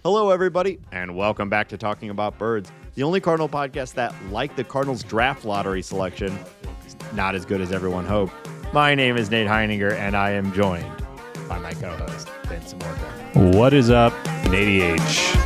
Hello, everybody, and welcome back to Talking About Birds, the only Cardinal podcast that, like the Cardinals draft lottery selection, is not as good as everyone hoped. My name is Nate Heininger, and I am joined by my co-host, Vince Morgan. What is up, Nate H?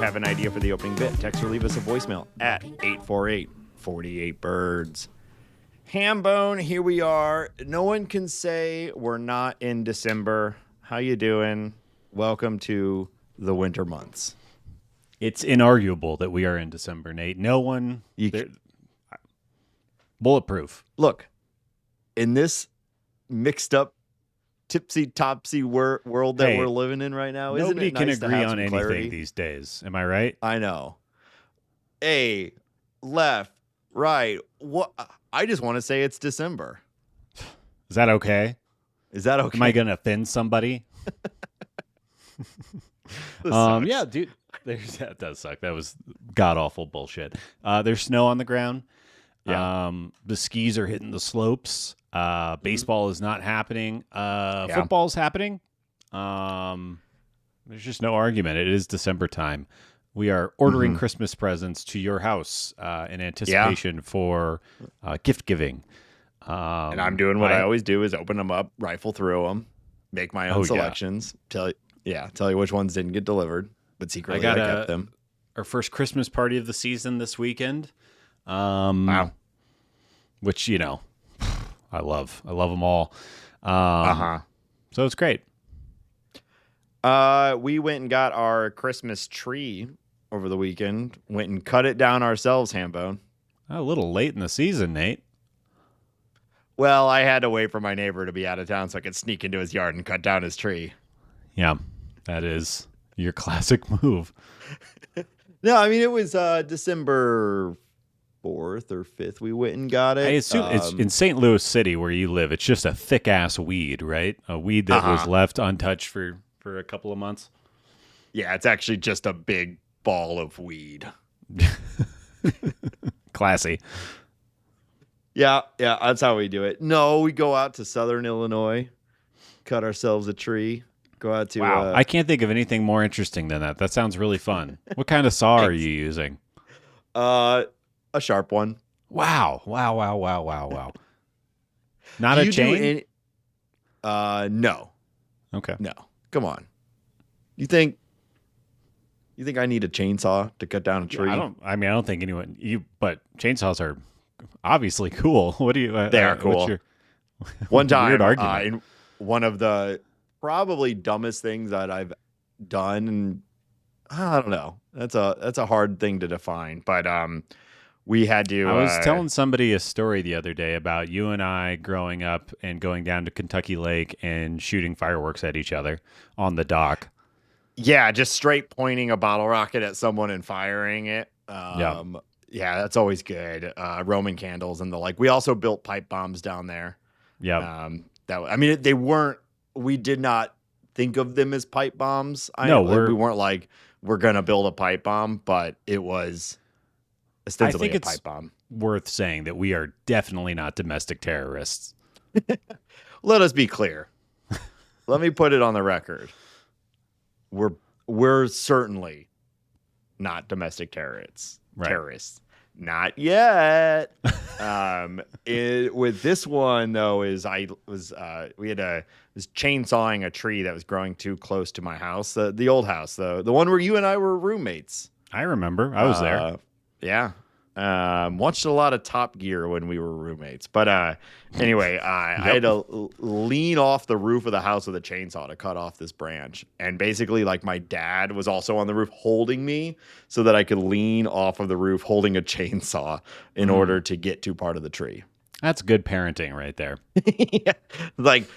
Have an idea for the opening bit, text or leave us a voicemail at 848-48-BIRDS. Hambone, here we are. No one can say we're not in December. How you doing? Welcome to the winter months. It's inarguable that we are in December, Nate. No one... Bulletproof. Look, in this mixed up, tipsy-topsy world that we're living in right now, isn't it nice nobody can agree on anything clarity? These days. Am I right? I know. A, left, right. What? I just want to say it's December. Is that okay? Is that okay? Am I going to offend somebody? Yeah, dude. That does suck. That was god-awful bullshit. There's snow on the ground. Yeah. The skis are hitting the slopes. Baseball is not happening. Football's happening. There's just no argument. It is December time. We are ordering Christmas presents to your house in anticipation for gift giving. And I'm doing what I always do: is open them up, rifle through them, make my own selections. Tell you which ones didn't get delivered, but secretly I kept them. Our first Christmas party of the season this weekend. Wow. Which, I love them all. So it's great. We went and got our Christmas tree over the weekend. Went and cut it down ourselves, Hambone. A little late in the season, Nate. Well, I had to wait for my neighbor to be out of town so I could sneak into his yard and cut down his tree. Yeah, that is your classic move. No, I mean, it was December 4th or 5th we went and got it. I assume it's in St. Louis City where you live. It's just a thick-ass weed, right? A weed that was left untouched for a couple of months. Yeah, it's actually just a big ball of weed. Classy. Yeah, that's how we do it. No, we go out to Southern Illinois, cut ourselves a tree, go out to... Wow, I can't think of anything more interesting than that. That sounds really fun. What kind of saw are you using? A sharp one. Wow. Not a chain? No. Okay. No. Come on. You think I need a chainsaw to cut down a tree? I don't think anyone but chainsaws are obviously cool. What do you They are cool. One time weird argument. In one of the probably dumbest things that I've done, and I don't know. That's a hard thing to define, but we had to... I was telling somebody a story the other day about you and I growing up and going down to Kentucky Lake and shooting fireworks at each other on the dock. Yeah, just straight pointing a bottle rocket at someone and firing it. Yeah, that's always good. Roman candles and the like. We also built pipe bombs down there. Yeah. They weren't... We did not think of them as pipe bombs. We weren't like, we're going to build a pipe bomb, but it was... ostensibly a pipe bomb. Worth saying that we are definitely not domestic terrorists. Let us be clear. Let me put it on the record. We're certainly not domestic terrorists. Right. Terrorists. Not yet. With this one though, was chainsawing a tree that was growing too close to my house. The old house though. The one where you and I were roommates. I remember. I was there. Yeah. Watched a lot of Top Gear when we were roommates. But anyway, I had to lean off the roof of the house with a chainsaw to cut off this branch. And basically, like, my dad was also on the roof holding me so that I could lean off of the roof holding a chainsaw in order to get to part of the tree. That's good parenting right there. Yeah. Like,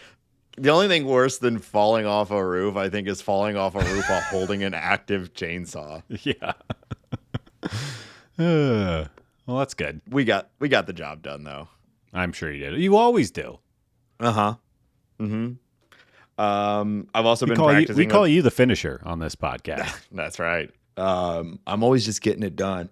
the only thing worse than falling off a roof, I think, is falling off a roof while holding an active chainsaw. Yeah. Well, that's good. We got the job done, though. I'm sure you did. You always do. Uh-huh. Mm-hmm. I've also been practicing. We call you the finisher on this podcast. That's right. I'm always just getting it done.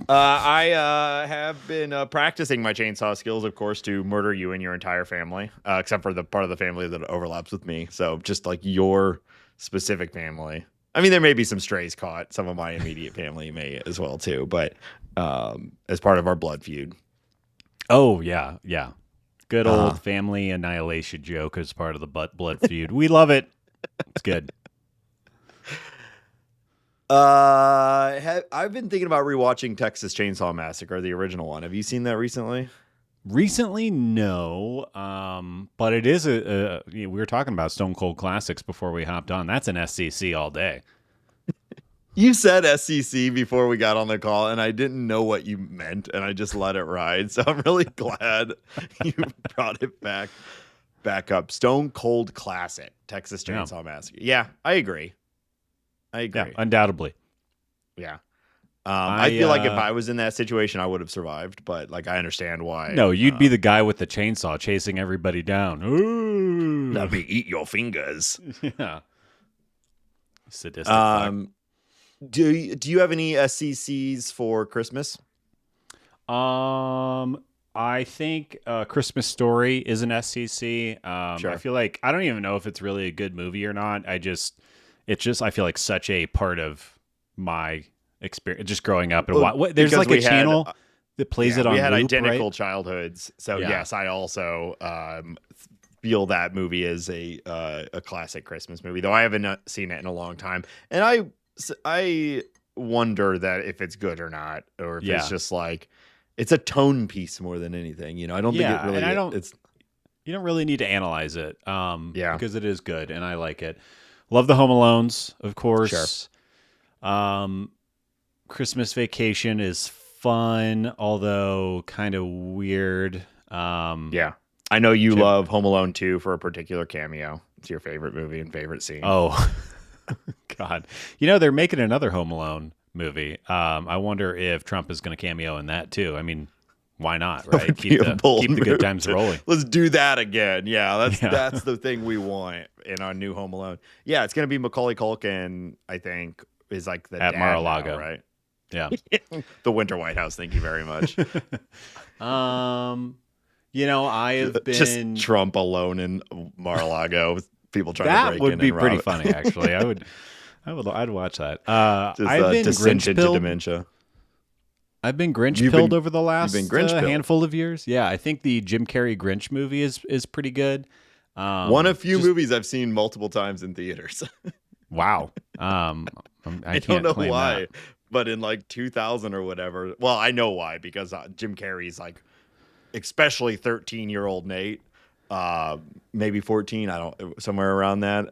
I have been practicing my chainsaw skills, of course, to murder you and your entire family, except for the part of the family that overlaps with me. So just like your specific family. I mean, there may be some strays caught. Some of my immediate family may as well, too. But as part of our blood feud. Oh, yeah. Yeah. Good old family annihilation joke as part of the blood feud. We love it. It's good. I've been thinking about rewatching Texas Chainsaw Massacre, the original one. Have you seen that recently? Recently, no. But it is we were talking about Stone Cold Classics before we hopped on. That's an SCC all day. You said SCC before we got on the call, and I didn't know what you meant, and I just let it ride. So I'm really glad you brought it back up. Stone Cold Classic, Texas Chainsaw Massacre. Yeah, I agree. Yeah, undoubtedly. Yeah. I feel like if I was in that situation, I would have survived, but like I understand why. No, you'd be the guy with the chainsaw chasing everybody down. Ooh. Let me eat your fingers. Yeah. Sadistic fuck. Do you have any SCCs for Christmas? I think Christmas Story is an SCC. Sure. I feel like I don't even know if it's really a good movie or not. I feel like such a part of my experience just growing up and there's like a channel that plays it on we had loop, identical right? childhoods. So yes, I also feel that movie is a classic Christmas movie, though I haven't seen it in a long time. And I wonder that if it's good or not, or if it's just like it's a tone piece more than anything. You know, I don't think it really. You don't really need to analyze it, because it is good and I like it. Love the Home Alones, of course. Sure. Christmas Vacation is fun, although kind of weird. Yeah, I know you love Home Alone 2 for a particular cameo. It's your favorite movie and favorite scene. Oh. God, they're making another Home Alone movie. I wonder if Trump is going to cameo in that too. I mean, why not? Right? Keep the good times rolling. Let's do that again. Yeah, that's the thing we want in our new Home Alone. Yeah, it's going to be Macaulay Culkin. I think is like the at dad Mar-a-Lago, now, right? Yeah, the Winter White House. Thank you very much. I have been just Trump alone in Mar-a-Lago. People trying to break in. That would be pretty funny, actually. I'd watch that. I've been descent into dementia. I've been Grinch-pilled over the last handful of years. Yeah, I think the Jim Carrey Grinch movie is pretty good. One of few movies I've seen multiple times in theaters. Wow. I don't know why, but in like 2000 or whatever. Well, I know why, because Jim Carrey's like, especially 13-year-old Nate. Maybe 14, somewhere around that,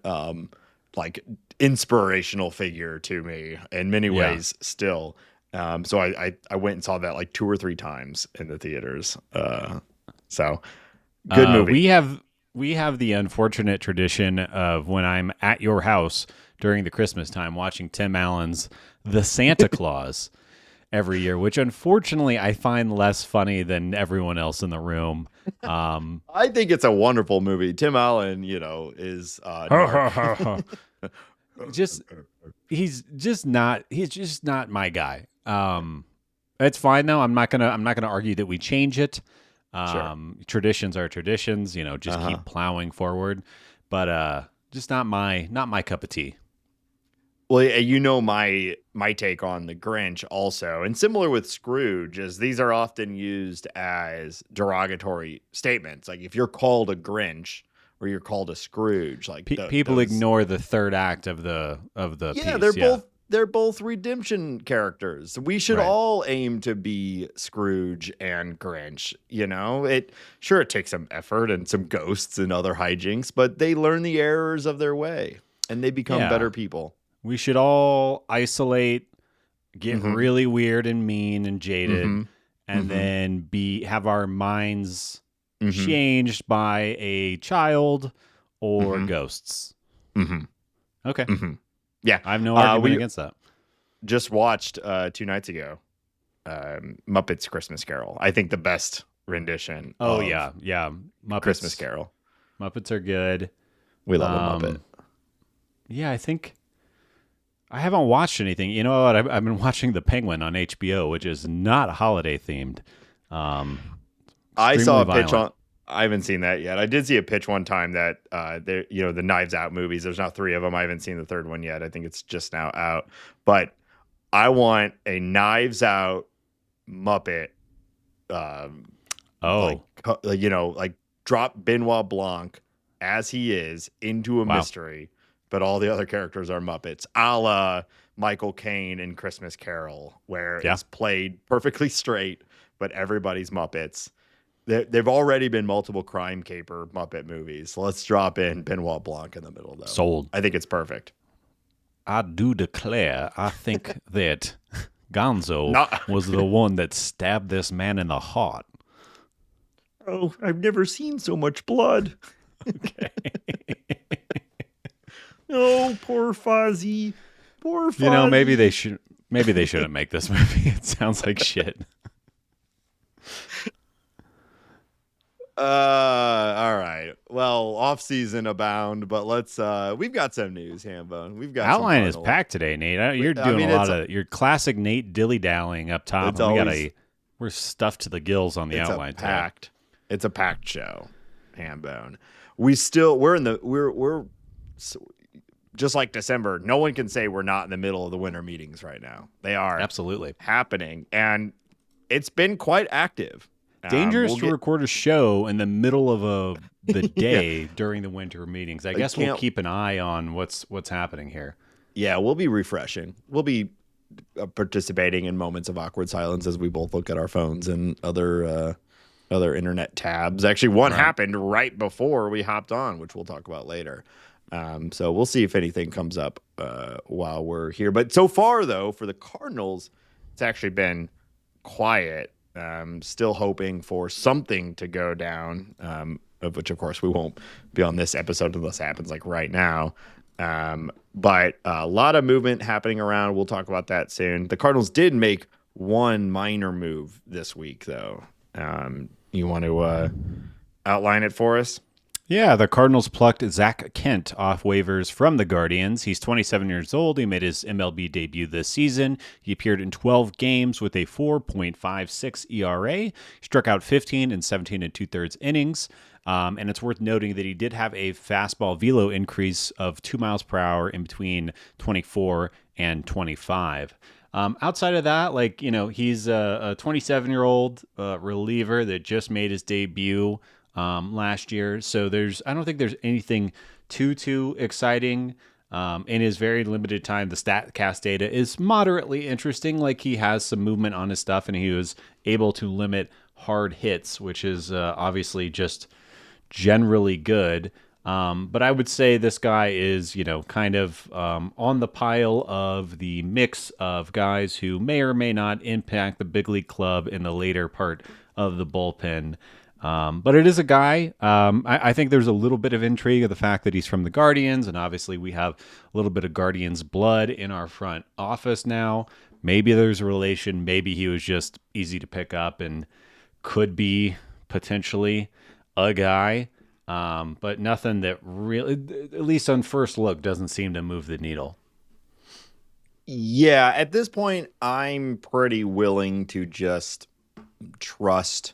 like inspirational figure to me in many ways still. So I went and saw that like 2 or 3 times in the theaters. So good movie. We have the unfortunate tradition of when I'm at your house during the Christmas time watching Tim Allen's The Santa Claus every year, which unfortunately I find less funny than everyone else in the room. I think it's a wonderful movie. Tim Allen, is he's just not my guy. It's fine though. I'm not gonna argue that we change it. Sure. Traditions are traditions, just keep plowing forward. But just not my cup of tea. Well, my take on the Grinch also, and similar with Scrooge, is these are often used as derogatory statements. Like if you're called a Grinch or you're called a Scrooge, like people ignore the third act of the piece. They're both redemption characters. We should all aim to be Scrooge and Grinch. It takes some effort and some ghosts and other hijinks, but they learn the errors of their way and they become better people. We should all isolate, get really weird and mean and jaded, and then have our minds changed by a child or ghosts. Okay. Yeah. I have no argument against that. Just watched 2 nights ago Muppets Christmas Carol. I think the best rendition. Oh, of yeah. Muppets. Christmas Carol. Muppets are good. We love a Muppet. Yeah, I think I haven't watched anything. You know what? I've been watching The Penguin on HBO, which is not holiday themed. I saw a violent. pitch on. I haven't seen that yet. I did see a pitch one time that the Knives Out movies. There's now 3 of them. I haven't seen the third one yet. I think it's just now out. But I want a Knives Out Muppet. Like drop Benoit Blanc as he is into a mystery, but all the other characters are Muppets, a la Michael Caine in Christmas Carol, where it's played perfectly straight, but everybody's Muppets. They've already been multiple crime caper Muppet movies. Let's drop in Benoit Blanc in the middle, though. Sold. I think it's perfect. I do declare, I think that Gonzo was the one that stabbed this man in the heart. Oh, I've never seen so much blood. Okay. Oh, poor Fozzie. Poor Fozzie. You know, maybe they shouldn't make this movie. It sounds like shit. All right. Well, off season abound, but we've got some news, Hambone. We've got Outline is packed today, Nate. You're doing a lot of your classic Nate dilly-dallying up top. We're stuffed to the gills on the outline today. It's a packed show, Hambone. We're just like December. No one can say we're not in the middle of the winter meetings right now. They are absolutely happening, and it's been quite active. Dangerous to record a show in the middle of the day during the winter meetings. I guess we'll keep an eye on what's happening here. Yeah, we'll be refreshing. We'll be participating in moments of awkward silence as we both look at our phones and other internet tabs. Actually, one happened right before we hopped on, which we'll talk about later. So we'll see if anything comes up while we're here. But so far, though, for the Cardinals, it's actually been quiet. Still hoping for something to go down, of which, of course, we won't be on this episode unless it happens like right now. But a lot of movement happening around. We'll talk about that soon. The Cardinals did make one minor move this week, though. You want to outline it for us? Yeah, the Cardinals plucked Zak Kent off waivers from the Guardians. He's 27 years old. He made his MLB debut this season. He appeared in 12 games with a 4.56 ERA. He struck out 15 and 17 and 2/3 innings. And it's worth noting that he did have a fastball velo increase of 2 miles per hour in between 24 and 25. Outside of that, he's a 27-year-old reliever that just made his debut last year. So I don't think there's anything too exciting in his very limited time. The StatCast data is moderately interesting. Like, he has some movement on his stuff, and he was able to limit hard hits, which is obviously just generally good. But I would say this guy is, kind of on the pile of the mix of guys who may or may not impact the big league club in the later part of the bullpen. But it is a guy. I think there's a little bit of intrigue of the fact that he's from the Guardians, and obviously we have a little bit of Guardians blood in our front office now. Maybe there's a relation. Maybe he was just easy to pick up and could be potentially a guy. But nothing that really, at least on first look, doesn't seem to move the needle. Yeah, at this point, I'm pretty willing to just trust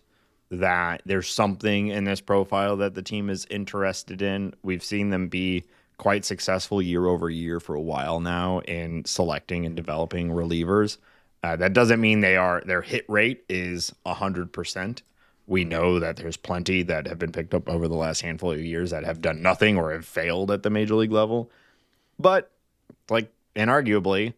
that there's something in this profile that the team is interested in. We've seen them be quite successful year over year for a while now in selecting and developing relievers. That doesn't mean their hit rate is 100%. We know that there's plenty that have been picked up over the last handful of years that have done nothing or have failed at the major league level. But inarguably,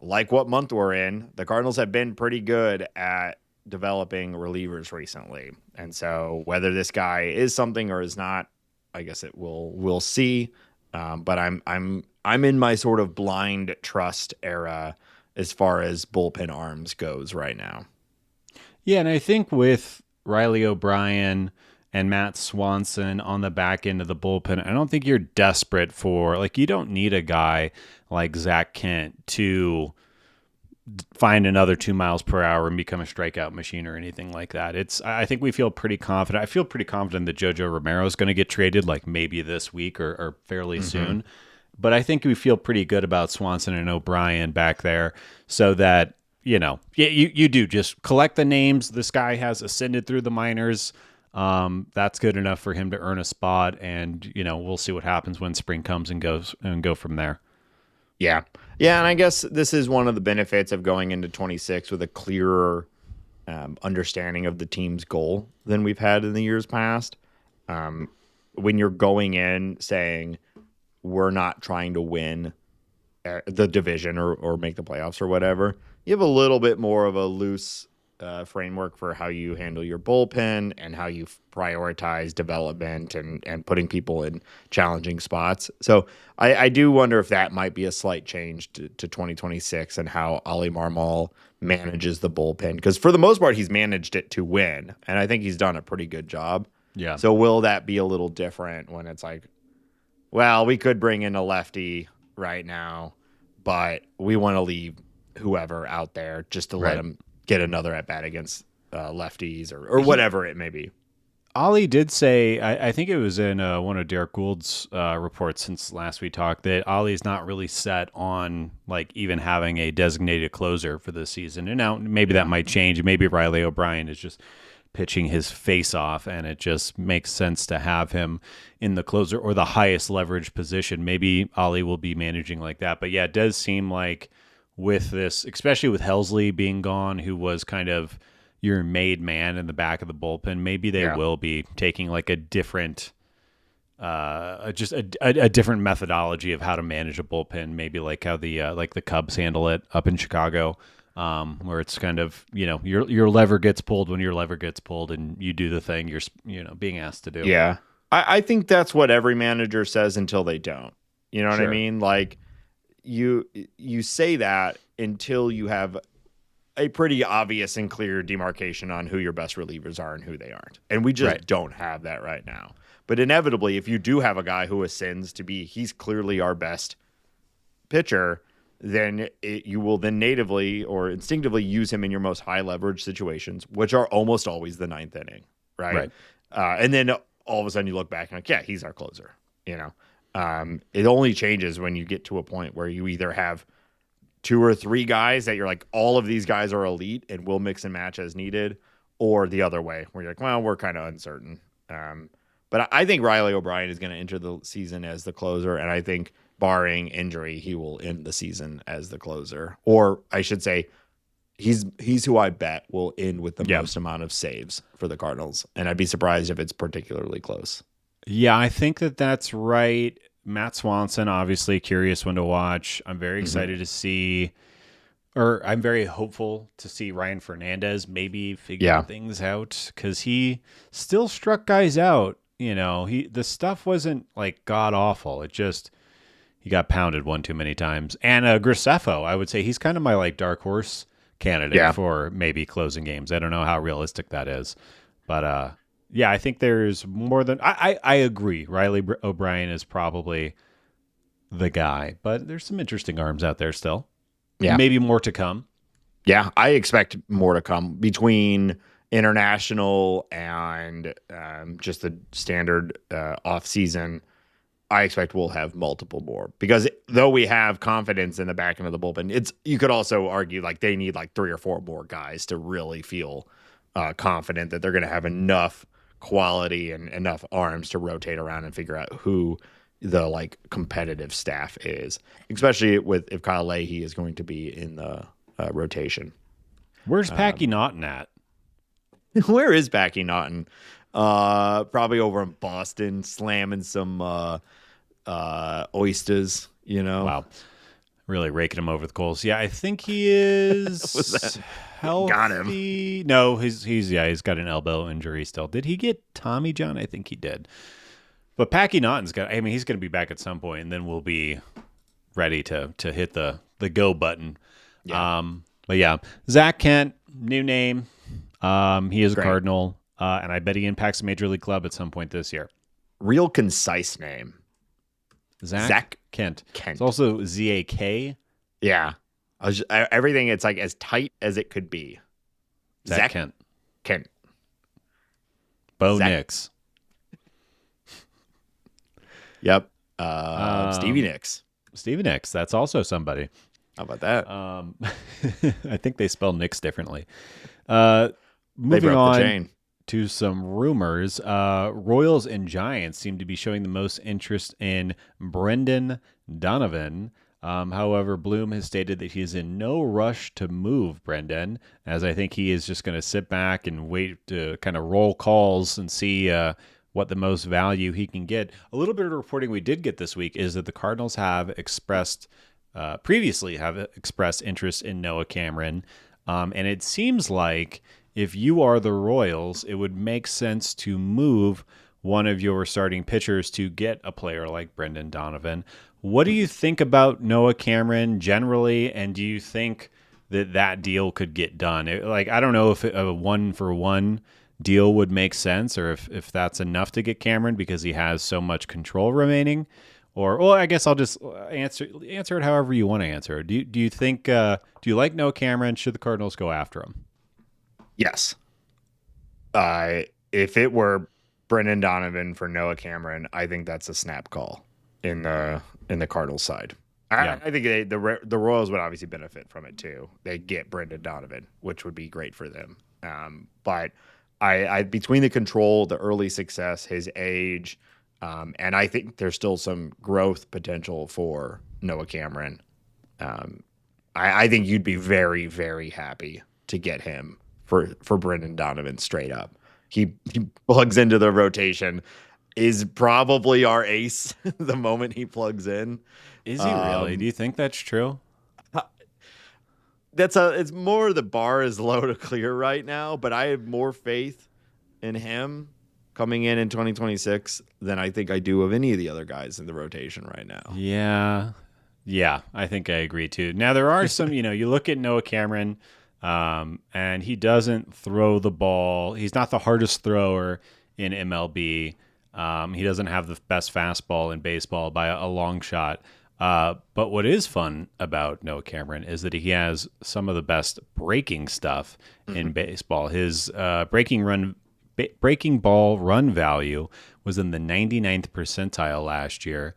like what month we're in, the Cardinals have been pretty good at developing relievers recently. And so whether this guy is something or is not, I guess we'll see. But I'm in my sort of blind trust era as far as bullpen arms goes right now. Yeah, and I think with Riley O'Brien and Matt Swanson on the back end of the bullpen, I don't think you're desperate for, you don't need a guy like Zak Kent to find another 2 miles per hour and become a strikeout machine or anything like that. I think we feel pretty confident. I feel pretty confident that JoJo Romero is going to get traded like maybe this week or fairly soon. But I think we feel pretty good about Swanson and O'Brien back there, so that, you do just collect the names. This guy has ascended through the minors. That's good enough for him to earn a spot, and we'll see what happens when spring comes and go from there. Yeah. Yeah, and I guess this is one of the benefits of going into 26 with a clearer understanding of the team's goal than we've had in the years past. When you're going in saying we're not trying to win the division or make the playoffs or whatever, you have a little bit more of a loose framework for how you handle your bullpen and how you prioritize development and putting people in challenging spots. So I do wonder if that might be a slight change to 2026 and how Ali Marmol manages the bullpen. Because for the most part, he's managed it to win, and I think he's done a pretty good job. Yeah. So will that be a little different when it's like, well, we could bring in a lefty right now, but we want to leave whoever out there just to let him get another at bat against lefties or whatever it may be. Ollie did say, I think it was in one of Derek Gould's reports since last we talked, that Ollie's not really set on like even having a designated closer for this season. And now maybe that might change. Maybe Riley O'Brien is just pitching his face off, and it just makes sense to have him in the closer or the highest leverage position. Maybe Ollie will be managing like that. But yeah, it does seem like with this, especially with Helsley being gone, who was kind of your made man in the back of the bullpen, maybe they will be taking like a different, just a different methodology of how to manage a bullpen. Maybe like how the Cubs handle it up in Chicago, where it's kind of, your lever gets pulled when your lever gets pulled, and you do the thing you're being asked to do. Yeah, I think that's what every manager says until they don't. You know what I mean? Like you say that until you have a pretty obvious and clear demarcation on who your best relievers are and who they aren't. And we just don't have that right now. But inevitably, if you do have a guy who ascends to be, he's clearly our best pitcher, then you will then natively or instinctively use him in your most high leverage situations, which are almost always the ninth inning. Right. And then all of a sudden you look back and like, yeah, he's our closer. It only changes when you get to a point where you either have two or three guys that you're like, all of these guys are elite and we'll mix and match as needed, or the other way where you're like, well, we're kind of uncertain. But I think Riley O'Brien is going to enter the season as the closer, and I think barring injury, he will end the season as the closer. Or I should say, he's who I bet will end with the most amount of saves for the Cardinals, and I'd be surprised if it's particularly close. Yeah, I think that's right. Matt Swanson, obviously curious one to watch. I'm very excited to see, or I'm very hopeful to see Ryan Fernandez maybe figure things out, because he still struck guys out. The stuff wasn't like god awful. It just, he got pounded one too many times. And Graceffo, I would say he's kind of my like dark horse candidate for maybe closing games. I don't know how realistic that is, but yeah, I think there's more than I agree. Riley O'Brien is probably the guy, but there's some interesting arms out there still. Yeah, maybe more to come. Yeah, I expect more to come between international and just the standard off season. I expect we'll have multiple more, because though we have confidence in the back end of the bullpen, you could also argue like they need like 3 or 4 more guys to really feel confident that they're going to have enough quality and enough arms to rotate around and figure out who the like competitive staff is, especially if Kyle Leahy is going to be in the rotation. Where's Packy Naughton at? Where is Packy Naughton? Probably over in Boston, slamming some oysters. Wow, really raking him over the coals. Yeah, I think he is healthy. Got him. No, he's got an elbow injury still. Did he get Tommy John? I think he did. But Packy Naughton's he's going to be back at some point, and then we'll be ready to hit the go button. Yeah. But yeah, Zak Kent, new name. He is a Cardinal, and I bet he impacts a major league club at some point this year. Real concise name. Zak Kent. It's also ZAK. Yeah. Everything. It's like as tight as it could be. Zak Kent. Kent. Bo Nix. Yep. Stevie Nicks. Stevie Nicks. That's also somebody. How about that? I think they spell Nicks differently. They Moving broke on the chain. to some rumors. Royals and Giants seem to be showing the most interest in Brendan Donovan. However, Bloom has stated that he is in no rush to move Brendan, as I think he is just going to sit back and wait to kind of roll calls and see what the most value he can get. A little bit of reporting we did get this week is that the Cardinals have previously expressed interest in Noah Cameron, and it seems like if you are the Royals, it would make sense to move one of your starting pitchers to get a player like Brendan Donovan. What do you think about Noah Cameron generally, and do you think that deal could get done? I don't know if a 1-for-1 deal would make sense, or if that's enough to get Cameron because he has so much control remaining. Or, well, I guess I'll just answer it however you want to answer. Do you think do you like Noah Cameron? Should the Cardinals go after him? Yes. If it were Brendan Donovan for Noah Cameron, I think that's a snap call in the Cardinals side. Yeah. I think the Royals would obviously benefit from it too. They get Brendan Donovan, which would be great for them. But I between the control, the early success, his age, and I think there's still some growth potential for Noah Cameron. I think you'd be very, very happy to get him for Brendan Donovan straight up. He plugs into the rotation, is probably our ace the moment he plugs in. Is he really? Do you think that's true? It's more the bar is low to clear right now, but I have more faith in him coming in 2026 than I think I do of any of the other guys in the rotation right now. Yeah, I think I agree too. Now there are some, you look at Noah Cameron, and he doesn't throw the ball. He's not the hardest thrower in MLB. He doesn't have the best fastball in baseball by a long shot. But what is fun about Noah Cameron is that he has some of the best breaking stuff in baseball. His breaking ball run value was in the 99th percentile last year.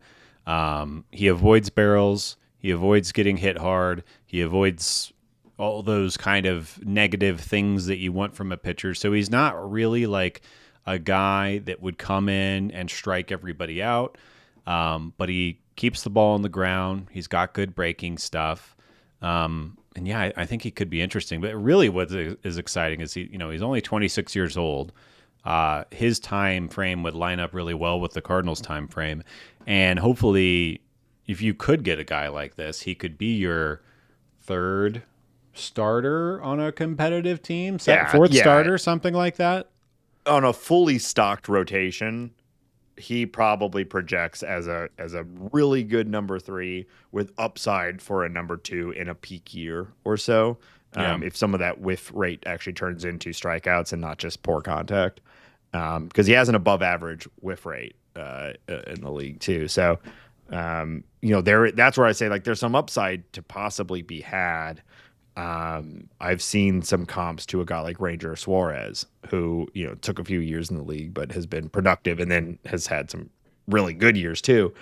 He avoids barrels. He avoids getting hit hard. He avoids all those kind of negative things that you want from a pitcher. So he's not really like a guy that would come in and strike everybody out. But he keeps the ball on the ground. He's got good breaking stuff. And yeah, I think he could be interesting. But really what is exciting is he's only 26 years old. His time frame would line up really well with the Cardinals' time frame. And hopefully, if you could get a guy like this, he could be your third starter on a competitive team, fourth starter, something like that. On a fully stocked rotation, he probably projects as a really good number 3 with upside for a number 2 in a peak year or so. If some of that whiff rate actually turns into strikeouts and not just poor contact, because he has an above average whiff rate in the league too. So, that's where I say like there's some upside to possibly be had. I've seen some comps to a guy like Ranger Suarez, who took a few years in the league but has been productive and then has had some really good years too.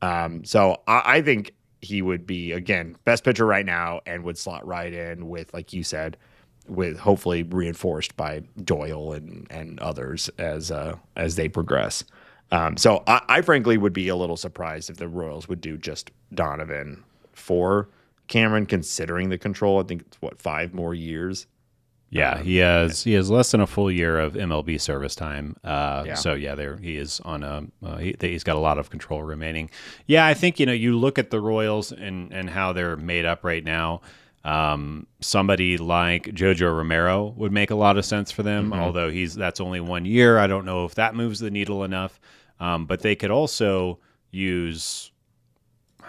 So I think he would be, again, best pitcher right now and would slot right in with, like you said, with hopefully reinforced by Doyle and others as they progress. So I frankly would be a little surprised if the Royals would do just Donovan for Cameron, considering the control. I think it's 5 more years. Yeah, he has less than a full year of MLB service time. So yeah, he is on he's got a lot of control remaining. Yeah, I think you look at the Royals and how they're made up right now. Somebody like Jojo Romero would make a lot of sense for them, although that's only 1 year. I don't know if that moves the needle enough. But they could also use,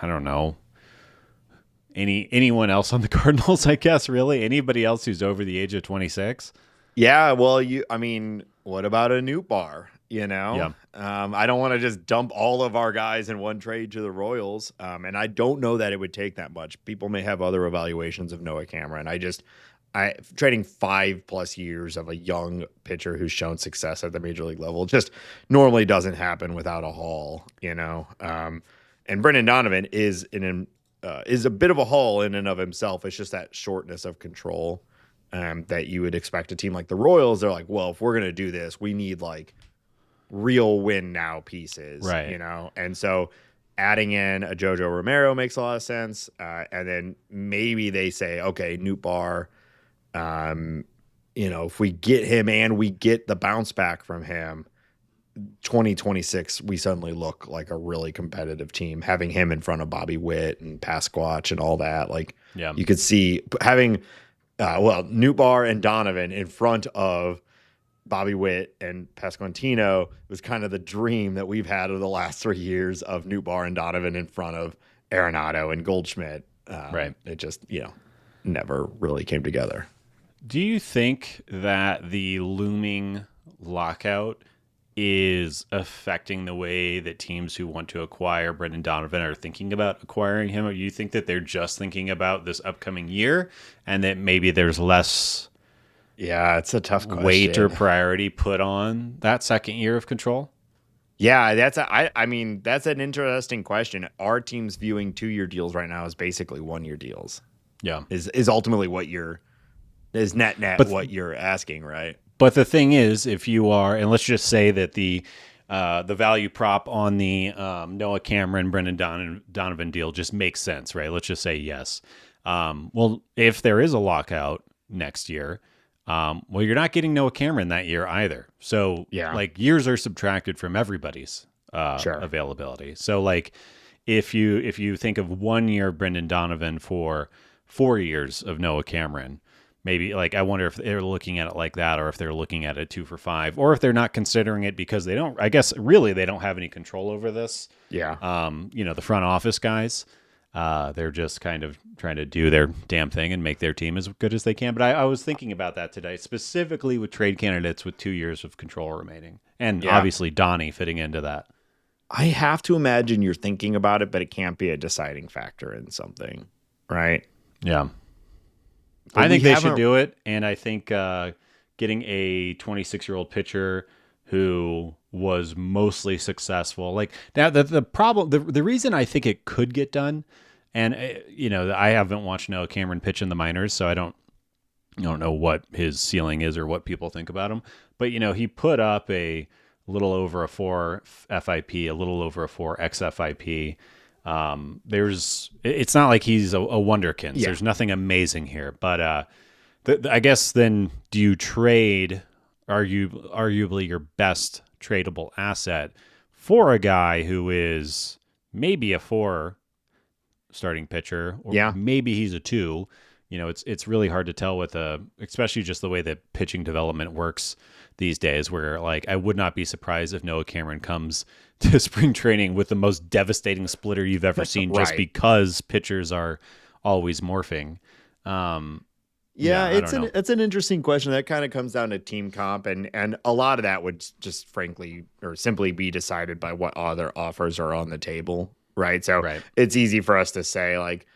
I don't know, anyone else on the Cardinals, I guess, really? Anybody else who's over the age of 26? Yeah, well, what about a new bar? You know, I don't want to just dump all of our guys in one trade to the Royals. And I don't know that it would take that much. People may have other evaluations of Noah Cameron. I trading 5+ years of a young pitcher who's shown success at the major league level just normally doesn't happen without a haul, you know. And Brendan Donovan is a bit of a haul in and of himself. It's just that shortness of control that you would expect a team like the Royals. They're like, well, if we're gonna do this, we need like real win now pieces, right? You know, and so adding in a Jojo Romero makes a lot of sense. And then maybe they say, okay, Newt Bar. You know, if we get him and we get the bounce back from him, 2026, we suddenly look like a really competitive team. Having him in front of Bobby Witt and Pasquatch and all that, like, you could see having, Newt Bar and Donovan in front of Bobby Witt and Pasquantino was kind of the dream that we've had over the last 3 years of Newt Bar and Donovan in front of Arenado and Goldschmidt. Right. It just, never really came together. Do you think that the looming lockout is affecting the way that teams who want to acquire Brendan Donovan are thinking about acquiring him? Or do you think that they're just thinking about this upcoming year and that maybe there's less it's a tough question. Weight or priority put on that second year of control? Yeah, that's an interesting question. Our teams viewing 2-year deals right now as basically 1-year deals. Yeah. Is ultimately what is net what you're asking, right? But the thing is, if you are, and let's just say that the value prop on the Noah Cameron, Brendan Donovan deal just makes sense, right? Let's just say yes. Well, if there is a lockout next year, you're not getting Noah Cameron that year either. So like years are subtracted from everybody's availability. So like if you think of 1 year Brendan Donovan for 4 years of Noah Cameron, maybe like I wonder if they're looking at it like that, or if they're looking at it 2 for $5, or if they're not considering it because they don't. I guess really they don't have any control over this. Yeah. The front office guys, they're just kind of trying to do their damn thing and make their team as good as they can. But I was thinking about that today, specifically with trade candidates with 2 years of control remaining, and obviously Donnie fitting into that. I have to imagine you're thinking about it, but it can't be a deciding factor in something, right? Yeah. But I think they should do it, and I think getting a 26-year-old pitcher who was mostly successful, like now the problem, the reason I think it could get done, and I haven't watched Noah Cameron pitch in the minors, so I don't know what his ceiling is or what people think about him, but he put up a little over a 4 FIP, a little over a 4 XFIP. It's not like he's a wonderkind. Yeah. There's nothing amazing here, but I guess then do you trade arguably your best tradable asset for a guy who is maybe a 4 starting pitcher, or maybe he's a 2? It's really hard to tell with especially just the way that pitching development works these days, where like I would not be surprised if Noah Cameron comes to spring training with the most devastating splitter you've ever seen, just because pitchers are always morphing. It's an interesting question. That kind of comes down to team comp, and a lot of that would just frankly or simply be decided by what other offers are on the table, right? So it's easy for us to say like,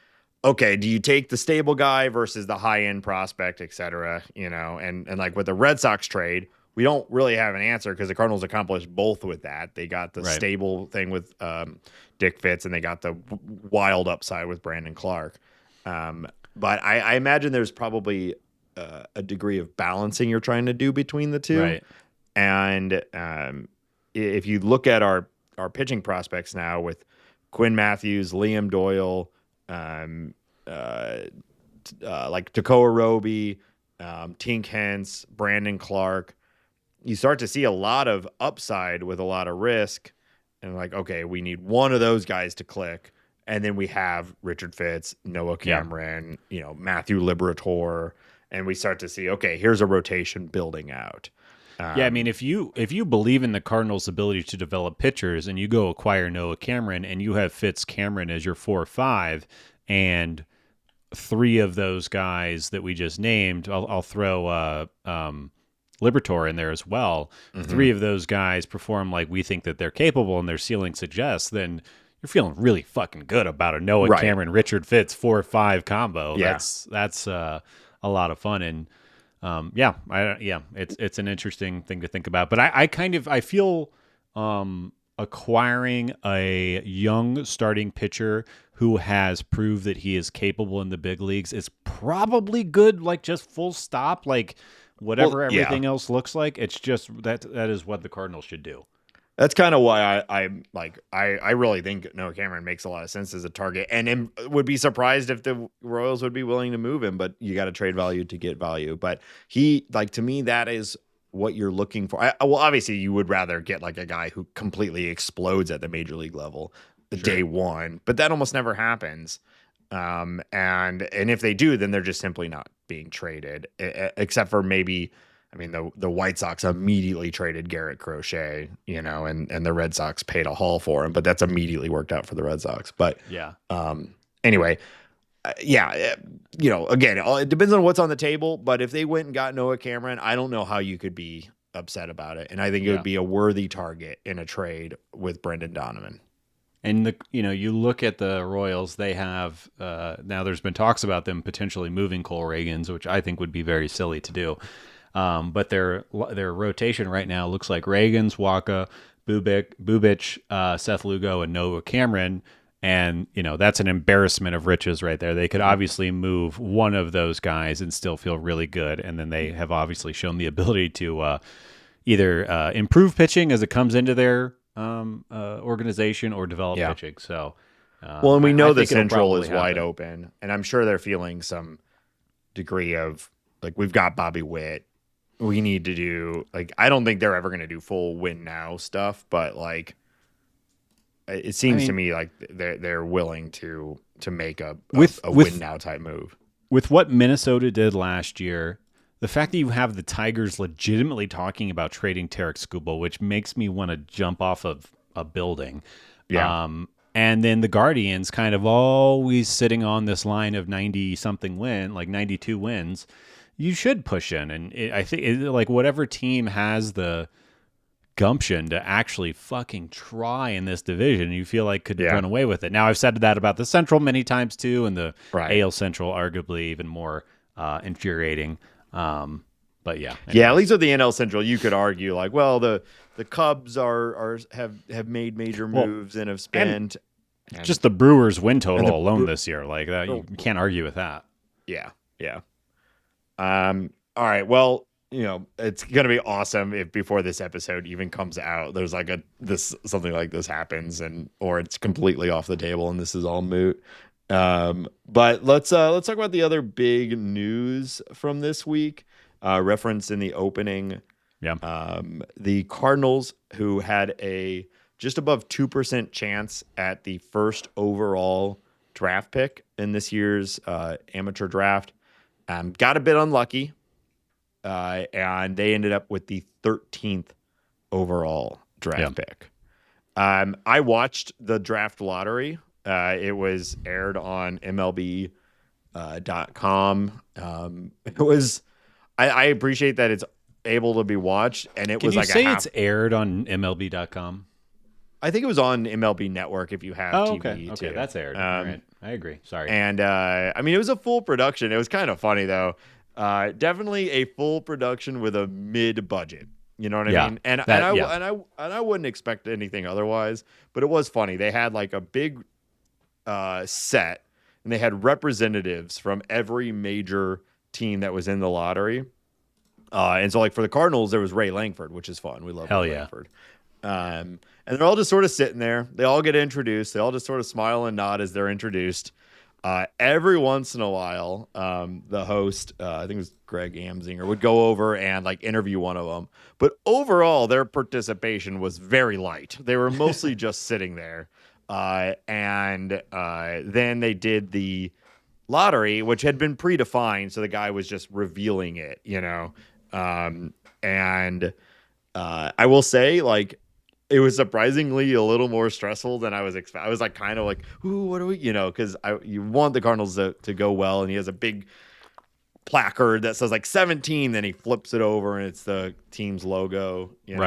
okay, do you take the stable guy versus the high end prospect, et cetera? And like with the Red Sox trade, we don't really have an answer because the Cardinals accomplished both with that. They got the stable thing with Dick Fitz, and they got the wild upside with Brandon Clark. But I imagine there's probably a degree of balancing you're trying to do between the two. Right. And if you look at our pitching prospects now with Quinn Matthews, Liam Doyle, like Tekoa Roby, Tink Hence, Brandon Clark, you start to see a lot of upside with a lot of risk. And like, okay, we need one of those guys to click. And then we have Richard Fitz, Noah Cameron, Matthew Liberatore. And we start to see, okay, here's a rotation building out. I mean, if you believe in the Cardinals' ability to develop pitchers and you go acquire Noah Cameron and you have Fitz Cameron as your 4 or 5, and 3 of those guys that we just named, I'll throw Liberatore in there as well. If 3 of those guys perform like we think that they're capable and their ceiling suggests, then you're feeling really fucking good about a Noah Cameron, Richard Fitz 4-5 combo. Yeah. That's a lot of fun. And it's an interesting thing to think about. But I feel acquiring a young starting pitcher who has proved that he is capable in the big leagues is probably good, like just full stop, like whatever everything else looks like. It's just that is what the Cardinals should do. That's kind of why I really think Noah Cameron makes a lot of sense as a target, and would be surprised if the Royals would be willing to move him, but you got to trade value to get value. But he, like, to me, that is what you're looking for. Well, obviously you would rather get like a guy who completely explodes at the major league level day one, but that almost never happens. And if they do, then they're just simply not being traded, except for maybe, I mean, the White Sox immediately traded Garrett Crochet, and the Red Sox paid a haul for him, but that's immediately worked out for the Red Sox. But anyway, again, it depends on what's on the table, but if they went and got Noah Cameron, I don't know how you could be upset about it. And I think it would be a worthy target in a trade with Brendan Donovan. And you look at the Royals, they have now there's been talks about them potentially moving Cole Reagans, which I think would be very silly to do. But their rotation right now looks like Reagans, Waka, Bubich, Seth Lugo, and Noah Cameron. And, that's an embarrassment of riches right there. They could obviously move one of those guys and still feel really good. And then they have obviously shown the ability to either improve pitching as it comes into their organization or develop pitching. So, and we know the Central is wide open, and I'm sure they're feeling some degree of, like, we've got Bobby Witt. We need to do, like, I don't think they're ever going to do full win now stuff, but like, it seems to me like they're willing to make a win now type move. With what Minnesota did last year, the fact that you have the Tigers legitimately talking about trading Tarek Skubal, which makes me want to jump off of a building. Yeah. And then the Guardians kind of always sitting on this line of 90-something win, like 92 wins. You should push in. And I think like whatever team has the gumption to actually fucking try in this division, you feel like could run away with it. Now, I've said that about the Central many times too, and the AL Central arguably even more infuriating. But yeah, at least with the NL Central, you could argue like, well, the Cubs have made major moves and have spent. And just the Brewers win total alone this year, like that, you can't argue with that. Yeah. All right. Well, it's gonna be awesome if before this episode even comes out, there's like something like this happens, or it's completely off the table and this is all moot. But let's talk about the other big news from this week, referenced in the opening. Yeah. The Cardinals, who had a just above 2% chance at the first overall draft pick in this year's amateur draft, got a bit unlucky, and they ended up with the 13th overall draft pick. I watched the draft lottery. It was aired on MLB.com. It was. I appreciate that it's able to be watched, and it was like it's aired on MLB.com. I think it was on MLB Network if you have TV. Okay, that's aired. All right. I agree. Sorry. And I mean, it was a full production. It was kind of funny though. Definitely a full production with a mid budget. You know what I mean? And I wouldn't expect anything otherwise. But it was funny. They had like a big set, and they had representatives from every major team that was in the lottery. And so, like, for the Cardinals, there was Ray Langford, which is fun. We love Ray Langford. And they're all just sort of sitting there. They all get introduced. They all just sort of smile and nod as they're introduced. Every once in a while, the host, I think it was Greg Amsinger, would go over and like interview one of them. But overall, their participation was very light. They were mostly just sitting there. And then they did the lottery, which had been predefined. So the guy was just revealing it, and I will say, like, it was surprisingly a little more stressful than I was expecting. I was like, kind of like, ooh, what do we, because you want the Cardinals to go well, and he has a big placard that says like 17, then he flips it over and it's the team's logo, you know?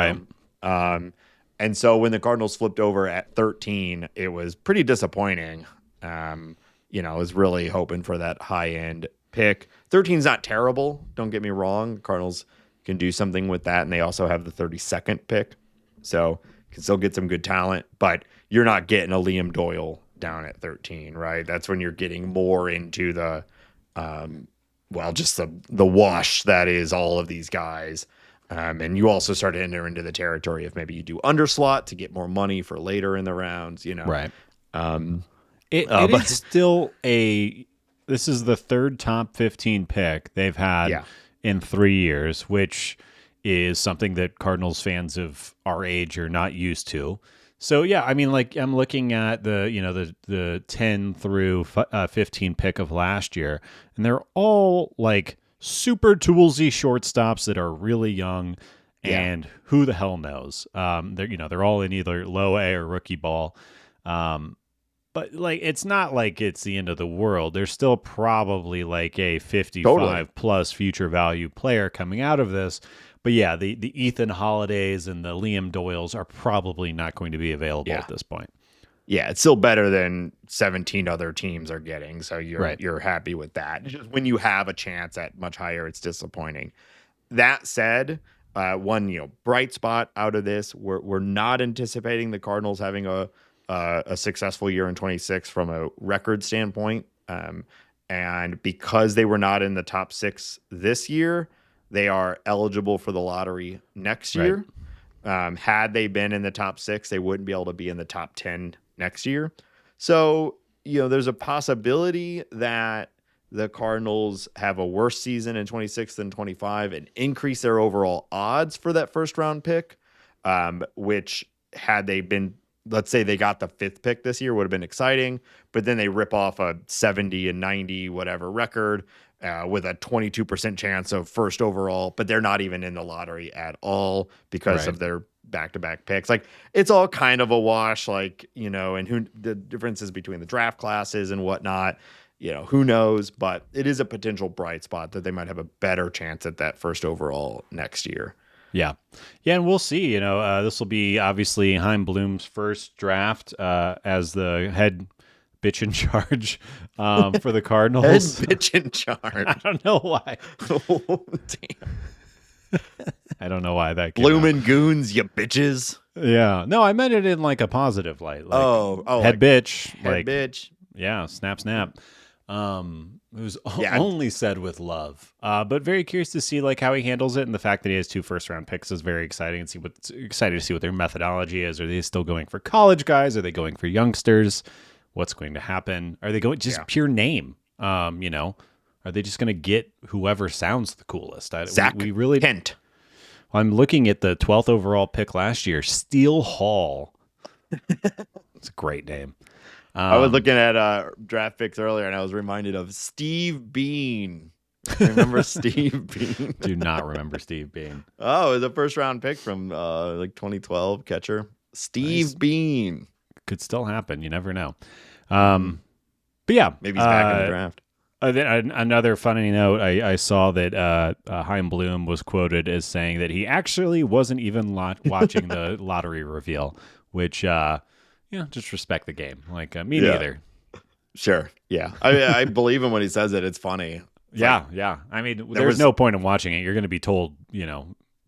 Right. And so when the Cardinals flipped over at 13, it was pretty disappointing. You know, I was really hoping for that high end pick. 13 is not terrible, don't get me wrong. The Cardinals can do something with that, and they also have the 32nd pick, so can still get some good talent. But you're not getting a Liam Doyle down at 13, right? That's when you're getting more into the just the wash that is all of these guys. And you also start to enter into the territory of maybe you do underslot to get more money for later in the rounds, you know. Right. It is still this is the third top 15 pick they've had in 3 years, which is something that Cardinals fans of our age are not used to. So yeah, I mean, like I'm looking at the 10 through 15 pick of last year, and they're all like super toolsy shortstops that are really young, and who the hell knows? They're all in either low A or rookie ball. But like, it's not like it's the end of the world. There's still probably like a 55 plus future value player coming out of this. But yeah, the Ethan Holidays and the Liam Doyles are probably not going to be available at this point. Yeah, it's still better than 17 other teams are getting. So you're happy with that. It's just when you have a chance at much higher, it's disappointing. That said, one bright spot out of this, we're not anticipating the Cardinals having a successful year in 26 from a record standpoint. And because they were not in the top 6 this year, they are eligible for the lottery next year. Had they been in the top 6, they wouldn't be able to be in the top 10 next year. So, there's a possibility that the Cardinals have a worse season in 26 than 25 and increase their overall odds for that first round pick, which had they been, let's say they got the 5th pick this year, would have been exciting, but then they rip off a 70 and 90 whatever record with a 22% chance of first overall, but they're not even in the lottery at all because of their back-to-back picks. Like, it's all kind of a wash, like, and who the differences between the draft classes and whatnot, who knows, but it is a potential bright spot that they might have a better chance at that first overall next year. Yeah, and we'll see. This will be obviously Chaim Bloom's first draft as the head bitch in charge for the Cardinals. Head bitch in charge. I don't know why. Oh, damn. I don't know why that came Bloomin' goons, you bitches. Yeah. No, I meant it in like a positive light. Like, head like bitch. Head bitch. Yeah, snap. It was only said with love, but very curious to see like how he handles it, and the fact that he has 2 first-round picks is very exciting. And excited to see what their methodology is. Are they still going for college guys? Are they going for youngsters? What's going to happen? Are they going just pure name? Are they just going to get whoever sounds the coolest? Zak Kent. I'm looking at the 12th overall pick last year, Steele Hall. It's a great name. I was looking at draft picks earlier, and I was reminded of Steve Bean. Remember Steve Bean? Do not remember Steve Bean. Oh, it was a first-round pick from 2012 catcher. Steve Bean. Could still happen. You never know. But yeah. Maybe he's back in the draft. Another funny note, I saw that Chaim Bloom was quoted as saying that he actually wasn't even watching the lottery reveal, which... just respect the game. Like, me neither. Sure. Yeah. I believe him when he says it. It's funny. Yeah. I mean, there's no point in watching it. You're going to be told,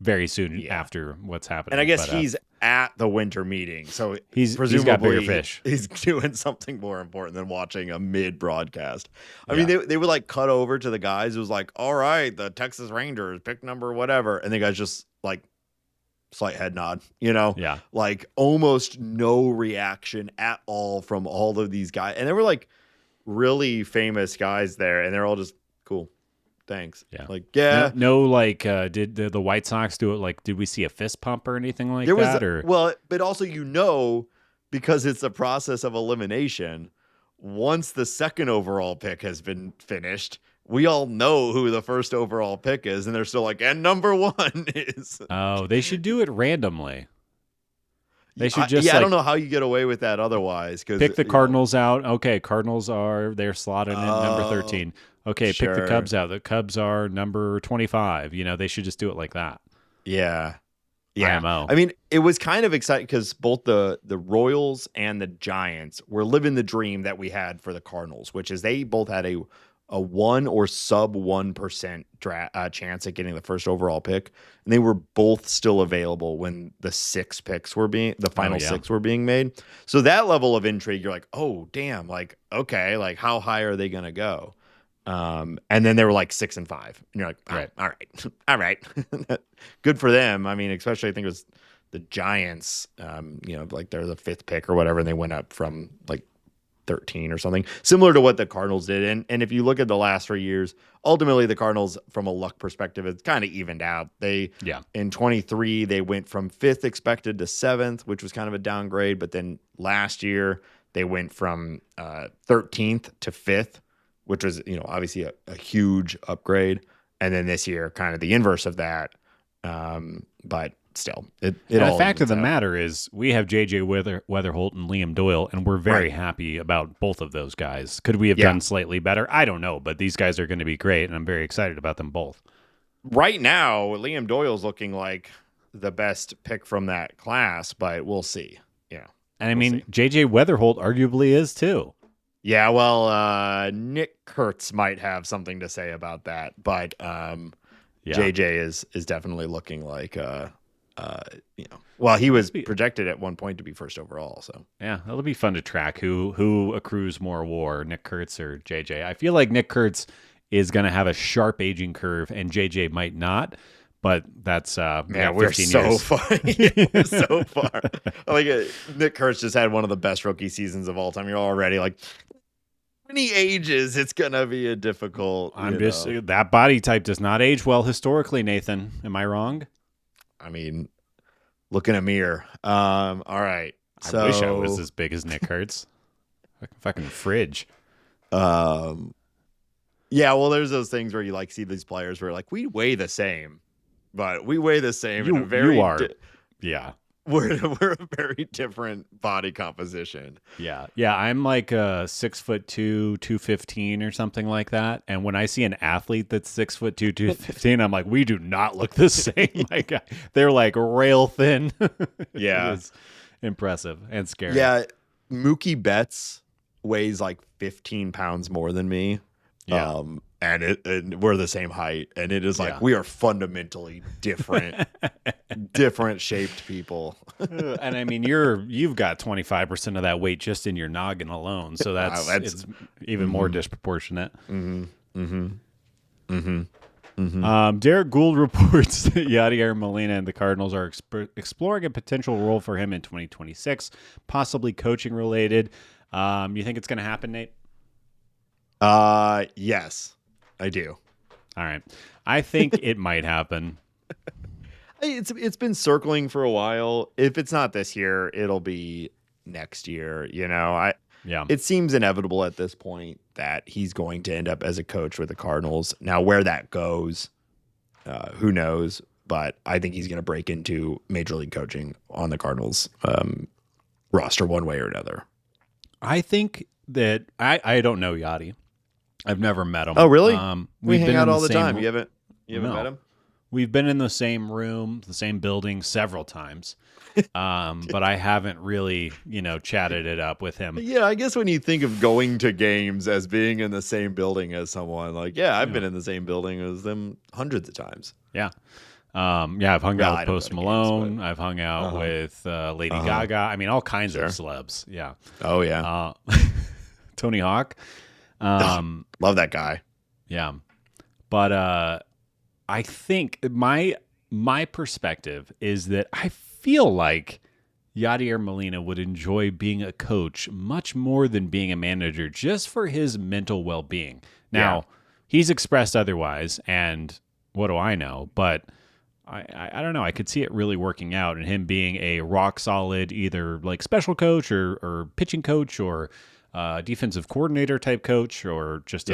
very soon after what's happening. And I guess he's at the winter meeting. So he's presumably got bigger fish. He's doing something more important than watching a mid-broadcast. I mean, they would like cut over to the guys. It was like, all right, the Texas Rangers, pick number whatever. And the guys just like, slight head nod, like almost no reaction at all from all of these guys. And they were like really famous guys there, and they're all just cool. Thanks. Yeah. Like, yeah. No, like, did the White Sox do it? Like, did we see a fist pump or anything like that? Well, but also, because it's a process of elimination, once the second overall pick has been finished, we all know who the first overall pick is, and they're still like, and number 1 is. Oh, they should do it randomly. They should just. I don't know how you get away with that otherwise. Cause pick the Cardinals out. Okay, Cardinals they're slotted in number 13. okay, pick the Sure. Cubs out. The Cubs are number 25. They should just do it like that. Yeah. Yeah. IMO. I mean, it was kind of exciting because both the Royals and the Giants were living the dream that we had for the Cardinals, which is they both had a 1 or sub 1% chance at getting the first overall pick. And they were both still available when the final 6 were being made. So that level of intrigue, you're like, oh, damn, like, okay, like how high are they going to go? And then they were like 6 and 5, and you're like, right. All right. Good for them. I mean, especially I think it was the Giants, like they're the 5th pick or whatever. And they went up from like 13 or something, similar to what the Cardinals did. And if you look at the last 3 years, ultimately the Cardinals from a luck perspective, it's kind of evened out. In 23, they went from 5th expected to 7th, which was kind of a downgrade. But then last year they went from 13th to 5th, which was, obviously a huge upgrade. And then this year, kind of the inverse of that. But still, the fact of the matter is we have J.J. Weatherholt and Liam Doyle, and we're very happy about both of those guys. Could we have done slightly better? I don't know, but these guys are going to be great, and I'm very excited about them both. Right now, Liam Doyle's looking like the best pick from that class, but we'll see. And I mean, J.J. Weatherholt arguably is too. Yeah, well, Nick Kurtz might have something to say about that, but JJ is definitely looking like well, he was projected at one point to be first overall. So yeah, that'll be fun to track who accrues more WAR, Nick Kurtz or JJ. I feel like Nick Kurtz is going to have a sharp aging curve, and JJ might not. But that's we're 15 so years. far. We're so far. Like Nick Kurtz just had one of the best rookie seasons of all time. You're already like, when he ages, it's gonna be a difficult. That body type does not age well historically, Nathan. Am I wrong? I mean, look in a mirror. All right. So, I wish I was as big as Nick Kurtz. Fucking fridge. Yeah, well, there's those things where you like see these players where like we weigh the same, but we weigh the same. You are. Yeah. We're a very different body composition. Yeah. I'm like 6'2", 215 or something like that. And when I see an athlete that's 6'2", 215, I'm like, we do not look the same. Like they're like rail thin. Yeah, it's impressive and scary. Yeah, Mookie Betts weighs like 15 pounds more than me. Yeah. And we're the same height, and it is like we are fundamentally different, different shaped people. And I mean, you've got 25% of that weight just in your noggin alone, so it's even more disproportionate. Derek Gould reports that Yadi Molina and the Cardinals are exploring a potential role for him in 2026, possibly coaching related. You think it's going to happen, Nate? Yes, I do. All right. I think it might happen. It's been circling for a while. If it's not this year, it'll be next year. It seems inevitable at this point that he's going to end up as a coach with the Cardinals. Now, where that goes, who knows? But I think he's going to break into major league coaching on the Cardinals roster one way or another. I think that I don't know Yadi. I've never met him. Oh, really? We hang out all the time. You haven't met him? We've been in the same room, the same building several times, but I haven't really, chatted it up with him. Yeah, I guess when you think of going to games as being in the same building as someone, like, I've been in the same building as them hundreds of times. Yeah. I've hung out with Post Malone. Games, I've hung out with Lady Gaga. I mean, all kinds of celebs. Yeah. Oh, yeah. Tony Hawk. Love that guy. Yeah. But I think my perspective is that I feel like Yadier Molina would enjoy being a coach much more than being a manager, just for his mental well-being. Now, he's expressed otherwise, and what do I know? But I don't know. I could see it really working out and him being a rock solid either like special coach or pitching coach or defensive coordinator type coach or just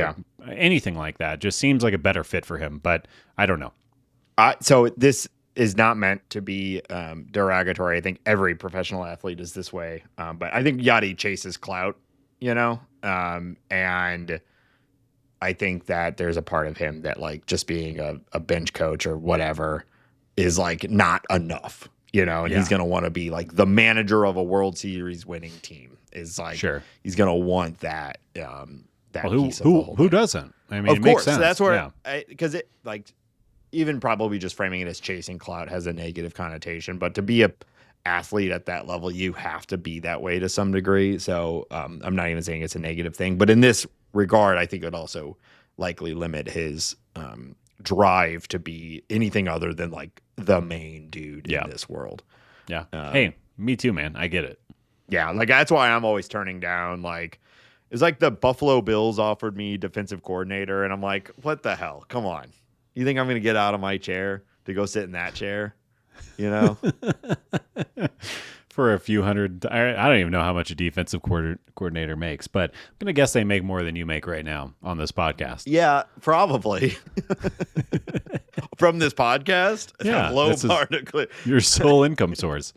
anything like that. Just seems like a better fit for him, but I don't know. So this is not meant to be derogatory. I think every professional athlete is this way. But I think Yadi chases clout, and I think that there's a part of him that like just being a bench coach or whatever is like not enough, and he's going to want to be like the manager of a World Series winning team is like, he's going to want that, piece of the whole who thing. doesn't? I mean, Of it course. makes sense. So that's where, because it like, even probably just framing it as chasing clout has a negative connotation, but to be a athlete at that level, you have to be that way to some degree. So I'm not even saying it's a negative thing, but in this regard, I think it would also likely limit his drive to be anything other than like the main dude in this world. Yeah. Hey, me too, man. I get it. Yeah. Like that's why I'm always turning down like, it's like the Buffalo Bills offered me defensive coordinator and I'm like, what the hell? Come on. You think I'm going to get out of my chair to go sit in that chair? For a few hundred, I don't even know how much a defensive coordinator makes, but I'm going to guess they make more than you make right now on this podcast. Yeah, probably. From this podcast? Yeah. Low bar to clear. Your sole income source.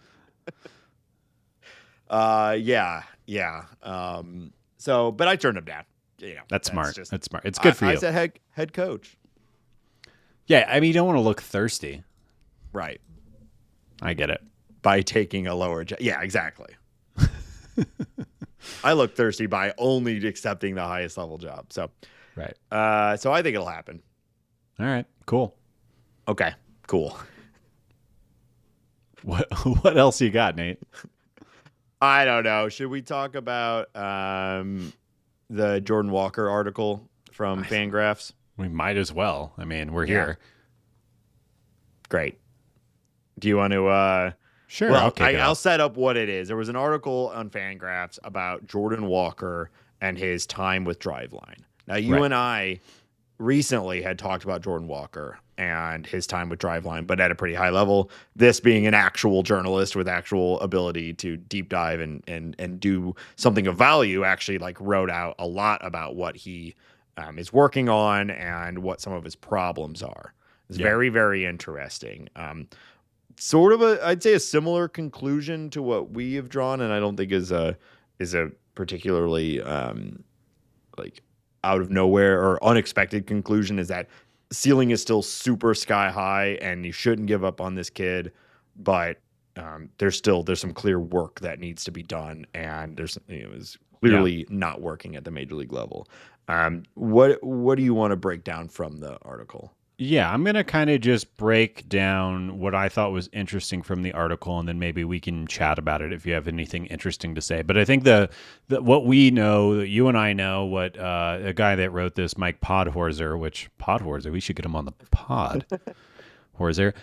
Yeah. So, but I turned him down. That's smart. That's smart. It's good for you. I said head coach. Yeah, I mean, you don't want to look thirsty. Right. I get it. By taking a lower job. Yeah, exactly. I look thirsty by only accepting the highest level job. So, right. So I think it'll happen. All right. Cool. Okay. Cool. What else you got, Nate? I don't know. Should we talk about the Jordan Walker article from Fangraphs? We might as well. I mean, we're here. Great. Do you want to? Sure. Well, I'll set up what it is. There was an article on Fangraphs about Jordan Walker and his time with Driveline. Now, you and I recently had talked about Jordan Walker and his time with Driveline, but at a pretty high level. This being an actual journalist with actual ability to deep dive and do something of value, actually like wrote out a lot about what he is working on and what some of his problems are. It's very, very interesting. Sort of I'd say a similar conclusion to what we have drawn, and I don't think is a particularly like out of nowhere or unexpected conclusion, is that ceiling is still super sky high and you shouldn't give up on this kid, but there's some clear work that needs to be done, and there's is clearly not working at the major league level. What do you want to break down from the article? Yeah, I'm going to kind of just break down what I thought was interesting from the article, and then maybe we can chat about it if you have anything interesting to say. But I think the what we know, you and I know, what a guy that wrote this, Mike Podhorzer, we should get him on the pod. Horzer,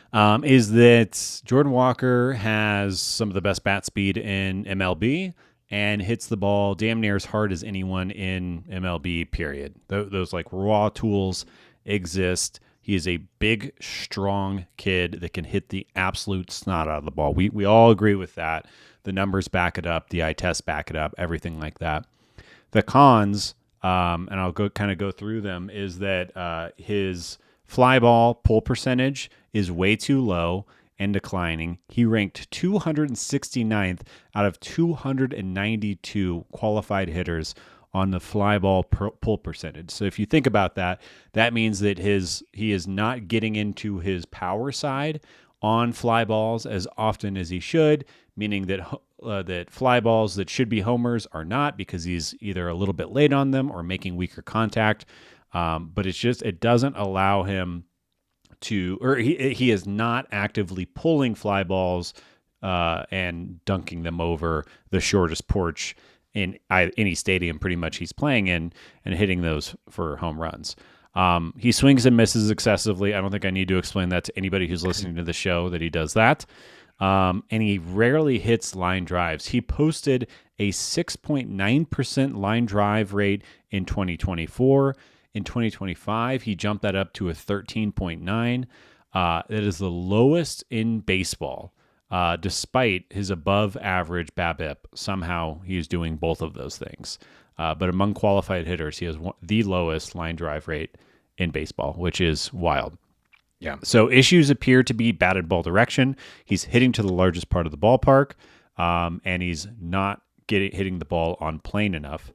is that Jordan Walker has some of the best bat speed in MLB and hits the ball damn near as hard as anyone in MLB, period. Those like raw tools exist. He is a big, strong kid that can hit the absolute snot out of the ball. We all agree with that. The numbers back it up. The eye tests back it up. Everything like that. The cons, and I'll go through them, is that his fly ball pull percentage is way too low and declining. He ranked 269th out of 292 qualified hitters on the fly ball pull percentage. So if you think about that, that means that he is not getting into his power side on fly balls as often as he should, meaning that that fly balls that should be homers are not, because he's either a little bit late on them or making weaker contact. But it doesn't allow him to, or he is not actively pulling fly balls and dunking them over the shortest porch in any stadium pretty much he's playing in, and hitting those for home runs. He swings and misses excessively. I don't think I need to explain that to anybody who's listening to the show that he does that. And he rarely hits line drives. He posted a 6.9% line drive rate in 2024. In 2025, he jumped that up to a 13.9. That is the lowest in baseball. Despite his above average BABIP, somehow he is doing both of those things. But among qualified hitters, he has the lowest line drive rate in baseball, which is wild. Yeah. So issues appear to be batted ball direction. He's hitting to the largest part of the ballpark, and he's not hitting the ball on plane enough.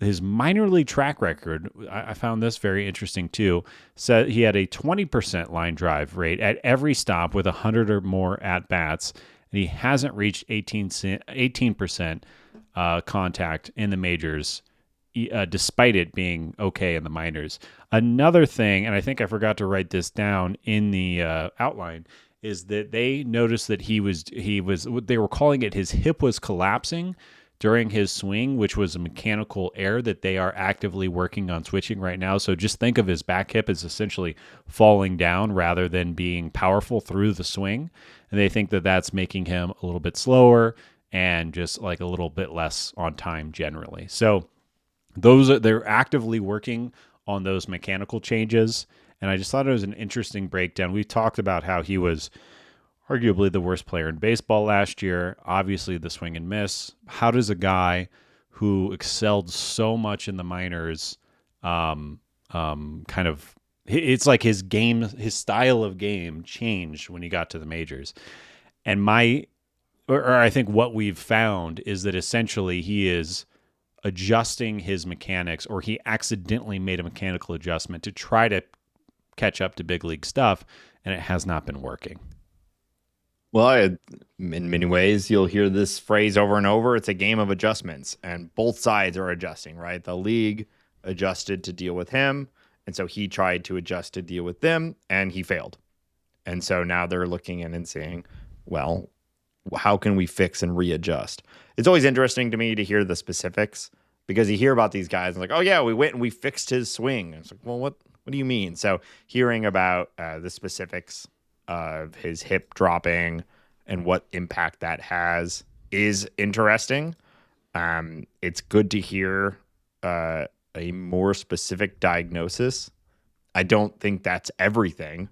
his minor league track record, I found this very interesting too. Said he had a 20% line drive rate at every stop with 100 or more at bats, and he hasn't reached 18% contact in the majors, despite it being okay in the minors. Another thing, and I think I forgot to write this down in the outline, is that they noticed that they were calling it his hip was collapsing during his swing, which was a mechanical error that they are actively working on switching right now. So just think of his back hip as essentially falling down rather than being powerful through the swing. And they think that that's making him a little bit slower and just like a little bit less on time generally. So they're actively working on those mechanical changes. And I just thought it was an interesting breakdown. We've talked about how he was arguably the worst player in baseball last year. Obviously, the swing and miss. How does a guy who excelled so much in the minors kind of, it's like his style of game changed when he got to the majors. And I think what we've found is that essentially he is adjusting his mechanics, or he accidentally made a mechanical adjustment to try to catch up to big league stuff, and it has not been working. Well, in many ways, you'll hear this phrase over and over. It's a game of adjustments, and both sides are adjusting, right? The league adjusted to deal with him, and so he tried to adjust to deal with them, and he failed. And so now they're looking in and saying, well, how can we fix and readjust? It's always interesting to me to hear the specifics, because you hear about these guys and like, oh yeah, we went and we fixed his swing. And it's like, well, what do you mean? So hearing about the specifics of his hip dropping and what impact that has is interesting. It's good to hear a more specific diagnosis. I don't think that's everything.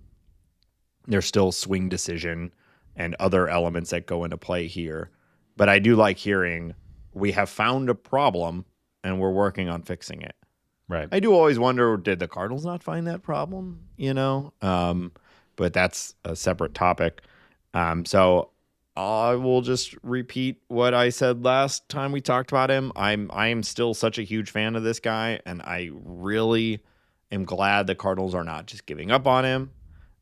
There's still swing decision and other elements that go into play here. But I do like hearing we have found a problem and we're working on fixing it. Right. I do always wonder, did the Cardinals not find that problem? But that's a separate topic. So I will just repeat what I said last time we talked about him. I am still such a huge fan of this guy, and I really am glad the Cardinals are not just giving up on him.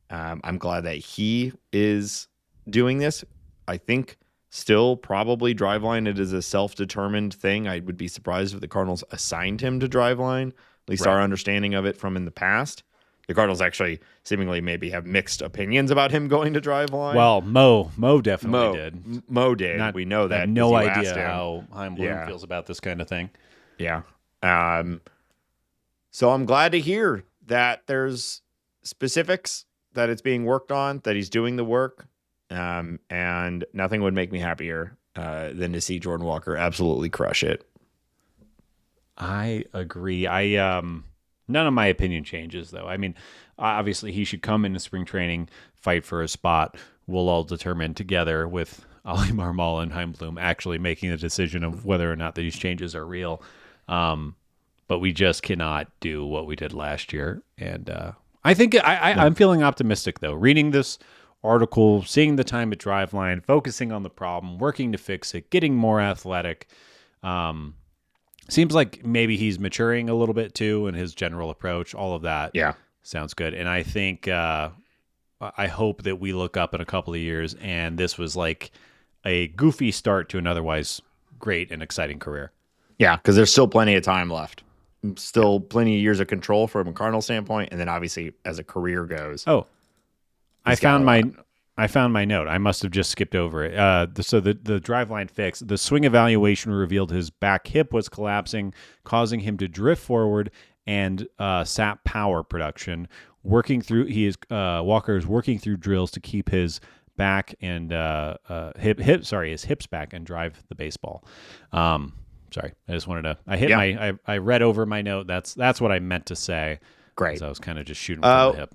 I'm glad that he is doing this. I think still probably Driveline, it is a self-determined thing. I would be surprised if the Cardinals assigned him to Driveline, at least our understanding of it from in the past. The Cardinals actually seemingly maybe have mixed opinions about him going to Driveline. Well, Mo definitely did. Mo did. We know that. I have no idea how Chaim Bloom feels about this kind of thing. Yeah. So I'm glad to hear that there's specifics, that it's being worked on, that he's doing the work. And nothing would make me happier than to see Jordan Walker absolutely crush it. I agree. None of my opinion changes, though. I mean, obviously, he should come into spring training, fight for a spot. We'll all determine together with Ali Marmol and Chaim Bloom actually making the decision of whether or not these changes are real. But we just cannot do what we did last year. And I think I'm feeling optimistic, though. Reading this article, seeing the time at Driveline, focusing on the problem, working to fix it, getting more athletic. Seems like maybe he's maturing a little bit too in his general approach. All of that sounds good. And I think I hope that we look up in a couple of years and this was like a goofy start to an otherwise great and exciting career. Yeah, because there's still plenty of time left. Still plenty of years of control from a Cardinal standpoint. And then obviously as a career goes. Oh, I found my note. I must have just skipped over it. So the Driveline fix, the swing evaluation revealed his back hip was collapsing, causing him to drift forward and sap power production. Walker is working through drills to keep his back and his hips back and drive the baseball. Sorry, I just wanted to. I read over my note. That's what I meant to say. Great. I was kind of just shooting from the hip.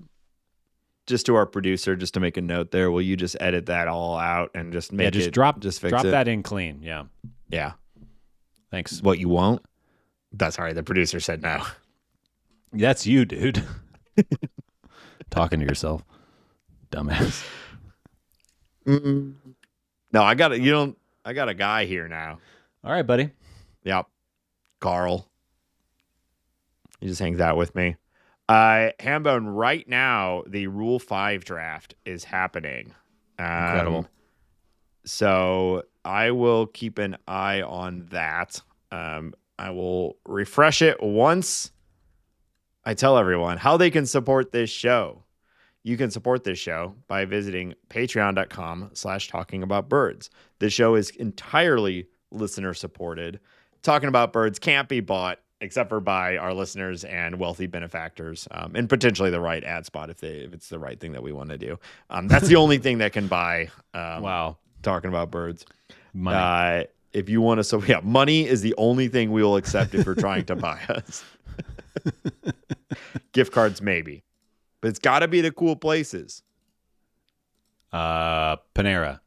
Just to our producer, just to make a note there, will you just edit that all out and just make fix drop it? That in clean. Yeah. Yeah. Thanks. What, you won't? That's all right. The producer said no. That's you, dude. Talking to yourself. Dumbass. No, I got a guy here now. All right, buddy. Yep. Carl. He just hangs out with me. Hambone, right now, the Rule 5 draft is happening. Incredible. So I will keep an eye on that. I will refresh it once I tell everyone how they can support this show. You can support this show by visiting patreon.com/talkingaboutbirds. This show is entirely listener supported. Talking About Birds can't be bought except for by our listeners and wealthy benefactors, and potentially the right ad spot if it's the right thing that we want to do. That's the only thing that can buy. Wow. Talking About Birds. Money. If you want to, money is the only thing we will accept if you're trying to buy us. Gift cards, maybe. But it's got to be the cool places. Panera.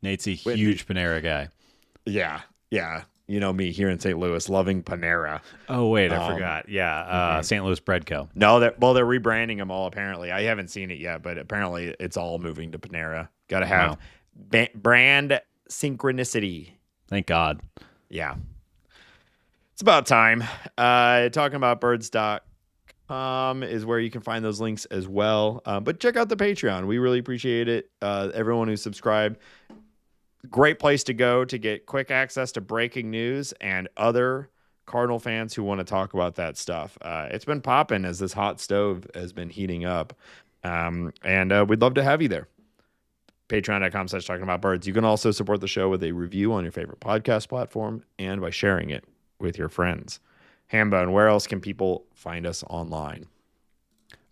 Nate's a huge Panera guy. Yeah. You know me here in St. Louis, loving Panera. Oh, wait, I forgot. Yeah, St. Louis Bread Co. No, they're rebranding them all, apparently. I haven't seen it yet, but apparently it's all moving to Panera. Got to have brand synchronicity. Thank God. Yeah. It's about time. Talkingaboutbirds.com is where you can find those links as well. But check out the Patreon. We really appreciate it. Everyone who's subscribed. Great place to go to get quick access to breaking news and other Cardinal fans who want to talk about that stuff. It's been popping as this hot stove has been heating up. And we'd love to have you there. Patreon.com/talkingaboutbirds. You can also support the show with a review on your favorite podcast platform and by sharing it with your friends. Hambone, where else can people find us online?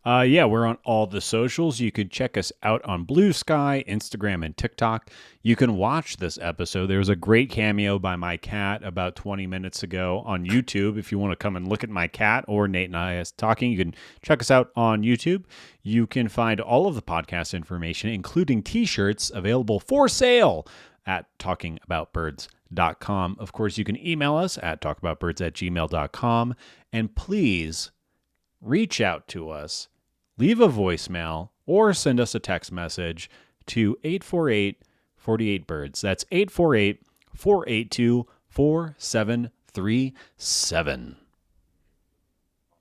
We're on all the socials. You could check us out on Blue Sky, Instagram, and TikTok. You can watch this episode. There was a great cameo by my cat about 20 minutes ago on YouTube. If you want to come and look at my cat or Nate and I as talking, you can check us out on YouTube. You can find all of the podcast information, including t-shirts, available for sale at talkingaboutbirds.com. Of course, you can email us at talkaboutbirds@gmail.com. And please reach out to us. Leave a voicemail or send us a text message to 848-48-BIRDS. That's 848-482-4737.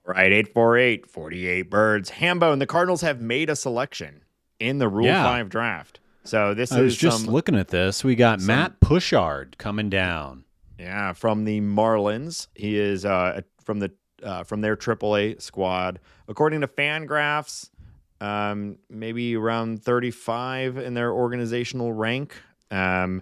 Right, 848-48-BIRDS. Hambone, the Cardinals have made a selection in the Rule 5 draft. So I was just looking at this. We got Matt Pushard coming down. Yeah, from the Marlins. He is from their AAA squad. According to Fangraphs, maybe around 35 in their organizational rank. We're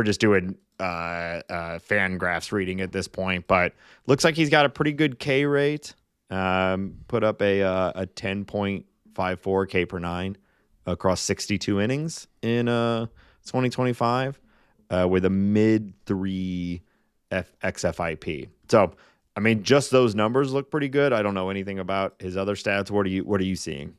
just doing Fangraphs reading at this point, but looks like he's got a pretty good K rate. Put up a 10.54 K per 9 across 62 innings in 2025 with a mid-3 xFIP. So, just those numbers look pretty good. I don't know anything about his other stats. What are you seeing?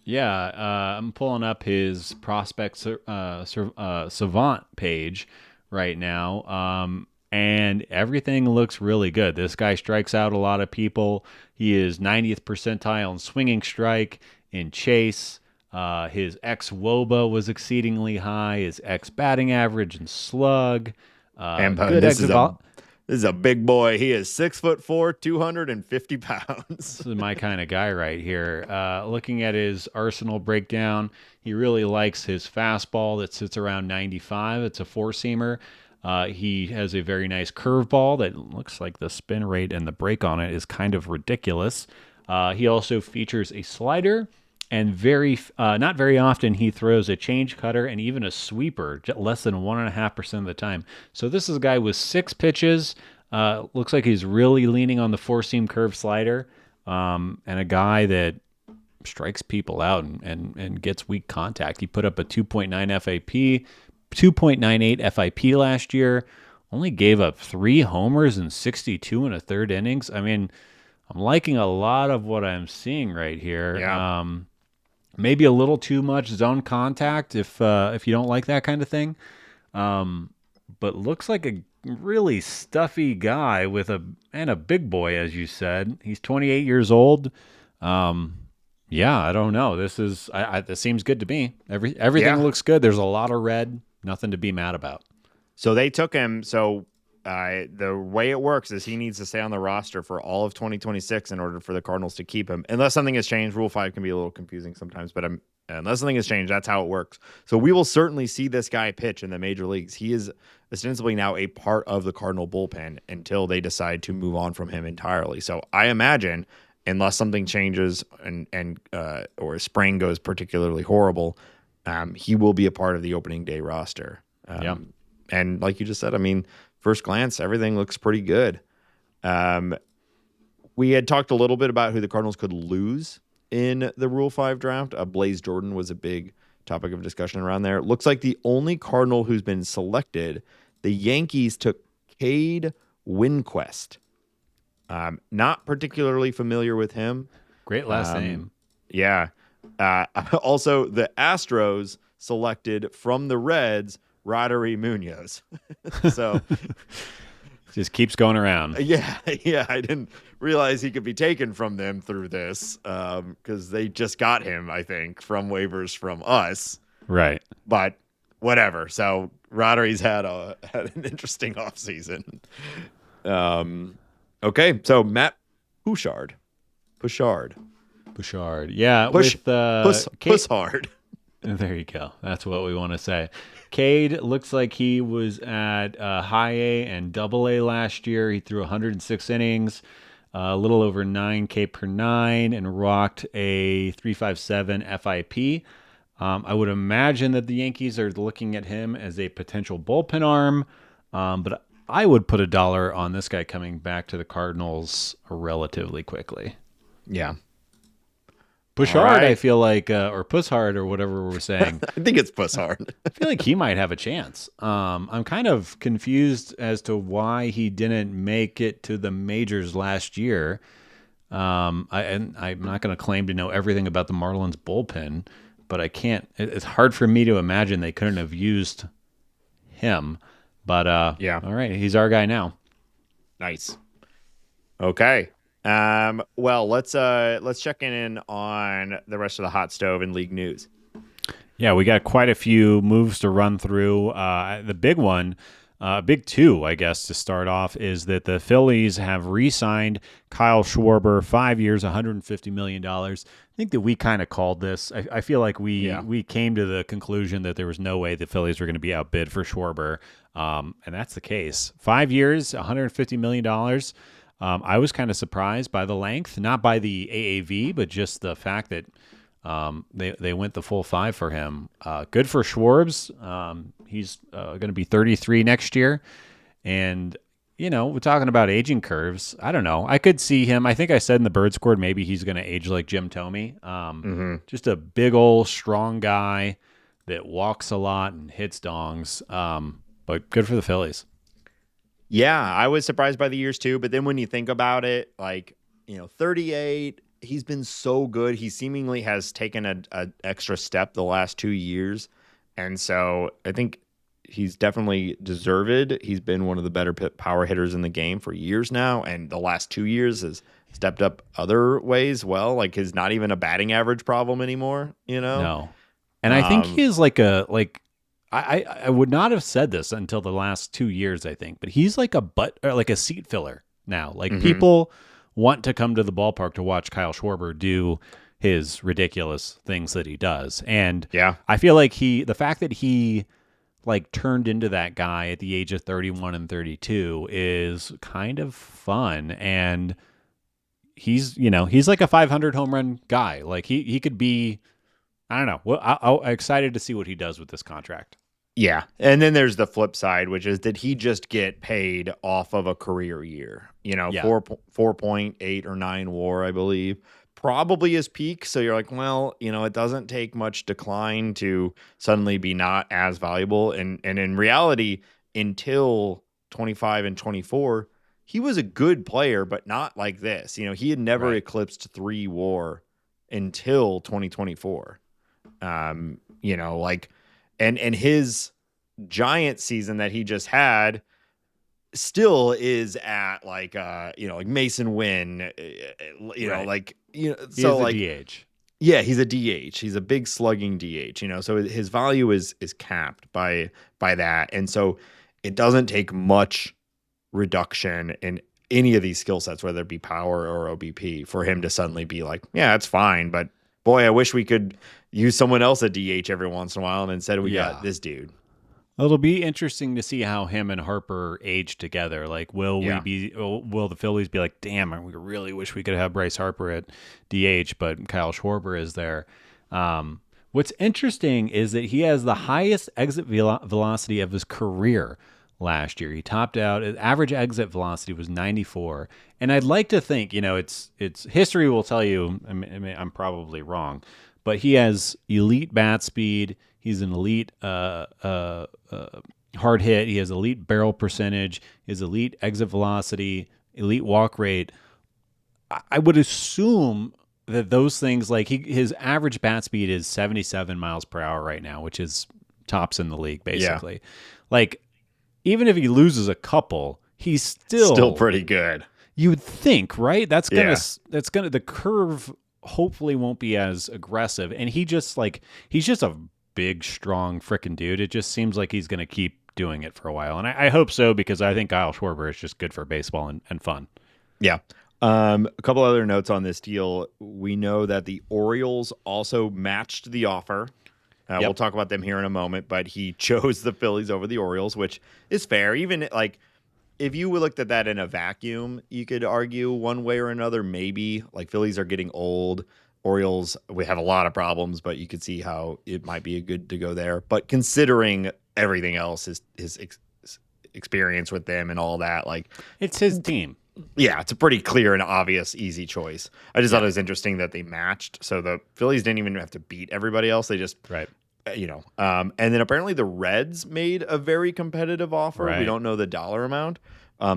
Yeah, I'm pulling up his prospect savant page right now, and everything looks really good. This guy strikes out a lot of people. He is 90th percentile in swinging strike, in chase. His xWOBA was exceedingly high. His x-batting average and slug. This is a big boy. He is 6'4", 250 pounds. This is my kind of guy right here. Looking at his arsenal breakdown, he really likes his fastball that sits around 95. It's a four-seamer. He has a very nice curveball that looks like the spin rate and the break on it is kind of ridiculous. He also features a slider, and not very often he throws a change cutter and even a sweeper, less than 1.5% of the time. So this is a guy with 6 pitches. Looks like he's really leaning on the four-seam curve slider, and a guy that strikes people out and gets weak contact. He put up a 2.9 FIP, 2.98 FIP last year, only gave up 3 homers in 62 and a third innings. I'm liking a lot of what I'm seeing right here. Yeah. Maybe a little too much zone contact if you don't like that kind of thing. But looks like a really stuffy guy and a big boy, as you said. He's 28 years old. I don't know. This seems good to me. Everything looks good. There's a lot of red. Nothing to be mad about. So they took him. So the way it works is he needs to stay on the roster for all of 2026 in order for the Cardinals to keep him. Unless something has changed, Rule 5 can be a little confusing sometimes, but unless something has changed, that's how it works. So we will certainly see this guy pitch in the major leagues. He is ostensibly now a part of the Cardinal bullpen until they decide to move on from him entirely. So I imagine, unless something changes and or spring goes particularly horrible, he will be a part of the opening day roster. And like you just said, I mean, first glance, everything looks pretty good. We had talked a little bit about who the Cardinals could lose in the Rule 5 draft. Blaze Jordan was a big topic of discussion around there. It looks like the only Cardinal who's been selected, the Yankees took Cade Winquest. Not particularly familiar with him. Great last name. Yeah. Also, the Astros selected from the Reds Roddery Munoz. So just keeps going around. Yeah. I didn't realize he could be taken from them through this because they just got him, I think, from waivers from us. Right. But whatever. So Roddery's had an interesting offseason. Okay. So Matt Bouchard. Yeah. Puss hard. There you go. That's what we want to say. Cade looks like he was at high A and double A last year. He threw 106 innings, a little over 9K per nine, and rocked a 3.57 FIP. I would imagine that the Yankees are looking at him as a potential bullpen arm, but I would put $1 on this guy coming back to the Cardinals relatively quickly. Yeah. Pushard, right. I feel like, or Pusshard, or whatever we're saying. I think it's Pusshard. I feel like he might have a chance. I'm kind of confused as to why he didn't make it to the majors last year. I'm not going to claim to know everything about the Marlins bullpen, but I can't. It's hard for me to imagine they couldn't have used him. But yeah, all right, he's our guy now. Nice. Okay. Well, let's check in on the rest of the hot stove and league news. Yeah, we got quite a few moves to run through. The big one, big two, I guess, to start off is that the Phillies have re-signed Kyle Schwarber, 5 years, $150 million. I think that we kind of called this. I feel like we came to the conclusion that there was no way the Phillies were going to be outbid for Schwarber, and that's the case. 5 years, $150 million. I was kind of surprised by the length, not by the AAV, but just the fact that they went the full 5 for him. Good for Schwarbs. He's going to be 33 next year. And, we're talking about aging curves. I don't know. I could see him. I think I said in the Bird Squad, maybe he's going to age like Jim Thome. Just a big old strong guy that walks a lot and hits dongs. But good for the Phillies. Yeah, I was surprised by the years too, but then when you think about it, 38, he's been so good. He seemingly has taken a extra step the last 2 years, and so I think he's definitely deserved. He's been one of the better power hitters in the game for years now, and the last 2 years has stepped up other ways. Well, like his not even a batting average problem anymore. No, and I think he is I would not have said this until the last 2 years, I think, but he's like a seat filler now. People want to come to the ballpark to watch Kyle Schwarber do his ridiculous things that he does. And yeah, I feel like the fact that he turned into that guy at the age of 31 and 32 is kind of fun. And he's like a 500 home run guy. He could be, I don't know. Well, I'm excited to see what he does with this contract. Yeah. And then there's the flip side, which is, did he just get paid off of a career year? 4.8 or 9 WAR, I believe. Probably his peak. So you're like, well, it doesn't take much decline to suddenly be not as valuable. And in reality, until 25 and 24, he was a good player, but not like this. He had never eclipsed 3 WAR until 2024. And his giant season that he just had still is at like Mason Wynn, He's so a DH. Yeah, he's a DH. He's a big slugging DH, so his value is capped by that. And so it doesn't take much reduction in any of these skill sets, whether it be power or OBP, for him to suddenly be like, yeah, it's fine, but boy, I wish we could use someone else at DH every once in a while, and instead we got this dude. It'll be interesting to see how him and Harper age together. Like, will the Phillies be like, damn, we really wish we could have Bryce Harper at DH, but Kyle Schwarber is there. What's interesting is that he has the highest exit velocity of his career last year. He topped out. His average exit velocity was 94. And I'd like to think, it's history will tell you, I'm probably wrong, but he has elite bat speed. He's an elite hard hit. He has elite barrel percentage. He has elite exit velocity, elite walk rate. I would assume that those things, like his average bat speed is 77 miles per hour right now, which is tops in the league, basically. Yeah. Like, even if he loses a couple, he's still pretty good. You would think, right? The curve hopefully won't be as aggressive. And he's just a big, strong frickin' dude. It just seems like he's going to keep doing it for a while. And I hope so, because I think Kyle Schwarber is just good for baseball and fun. Yeah. A couple other notes on this deal. We know that the Orioles also matched the offer. We'll talk about them here in a moment, but he chose the Phillies over the Orioles, which is fair. Even like if you looked at that in a vacuum, you could argue one way or another, maybe. Like, Phillies are getting old. Orioles, we have a lot of problems, but you could see how it might be good to go there. But considering everything else, his experience with them and all that, like, it's his team. Yeah, it's a pretty clear and obvious, easy choice. I just thought it was interesting that they matched. So the Phillies didn't even have to beat everybody else. They just, and then apparently the Reds made a very competitive offer. Right. We don't know the dollar amount.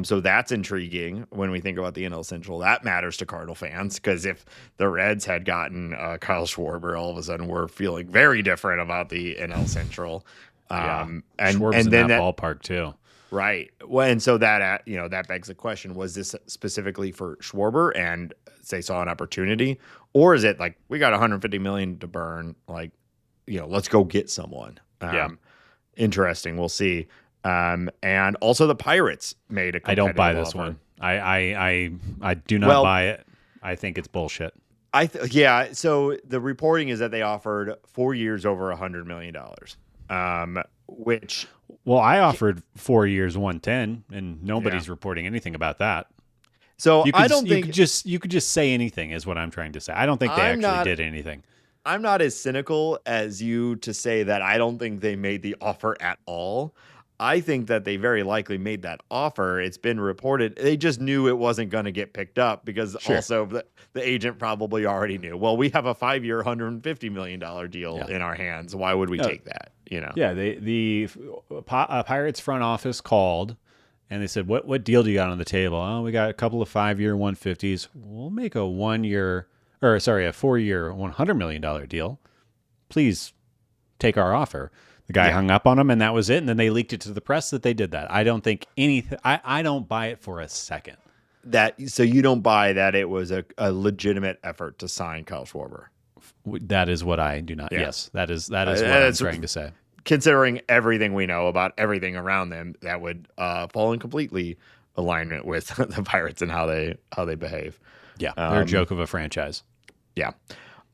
So that's intriguing when we think about the NL Central. That matters to Cardinal fans, because if the Reds had gotten Kyle Schwarber, all of a sudden we're feeling very different about the NL Central. And Schwarber's in that ballpark too. Right. Well, and so that that begs the question: was this specifically for Schwarber, and they saw an opportunity, or is it like, we got 150 million to burn? Like, let's go get someone. Interesting. We'll see. And also the Pirates made a. I don't buy this one. I do not buy it. I think it's bullshit. So the reporting is that they offered 4 years over $100 million. Which. Well, I offered 4 years, 110, and nobody's reporting anything about that. So you could just say anything, is what I'm trying to say. I don't think they did anything. I'm not as cynical as you to say that I don't think they made the offer at all. I think that they very likely made that offer. It's been reported. They just knew it wasn't going to get picked up, because also the agent probably already knew. Well, we have a 5-year, $150 million deal in our hands. Why would we take that? Yeah, the Pirates front office called, and they said, "What deal do you got on the table?" "Oh, we got a couple of 5-year 150s. We'll make a 4-year $100 million deal. Please take our offer." The guy hung up on him, and that was it. And then they leaked it to the press that they did that. I don't think anything. I don't buy it for a second. So you don't buy that it was a legitimate effort to sign Kyle Schwarber? That is what I do not. Yeah. Yes, that is what I'm trying to say. Considering everything we know about everything around them, that would fall in completely alignment with the Pirates and how they behave. Yeah, they're a joke of a franchise. Yeah,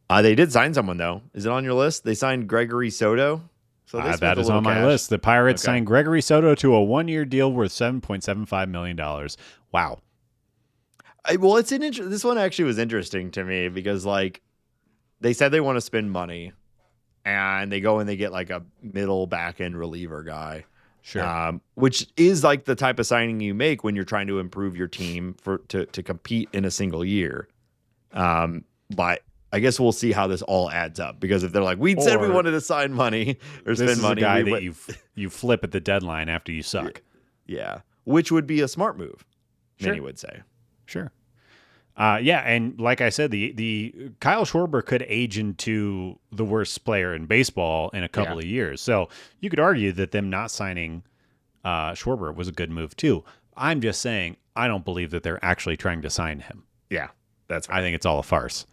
they did sign someone though. Is it on your list? They signed Gregory Soto. So that is on my list. The Pirates signed Gregory Soto to a 1-year deal worth $7.75 million. Wow. Well, this one actually was interesting to me, because like, they said they want to spend money, and they go and they get like a middle back end reliever guy. Sure. Which is like the type of signing you make when you're trying to improve your team to compete in a single year. But I guess we'll see how this all adds up, because if they're like, we said we wanted to sign money or spend money, this is a guy that you flip at the deadline after you suck. Yeah, which would be a smart move, many would say. Sure. And like I said, the Kyle Schwarber could age into the worst player in baseball in a couple of years. So you could argue that them not signing Schwarber was a good move too. I'm just saying, I don't believe that they're actually trying to sign him. Yeah, I think it's all a farce.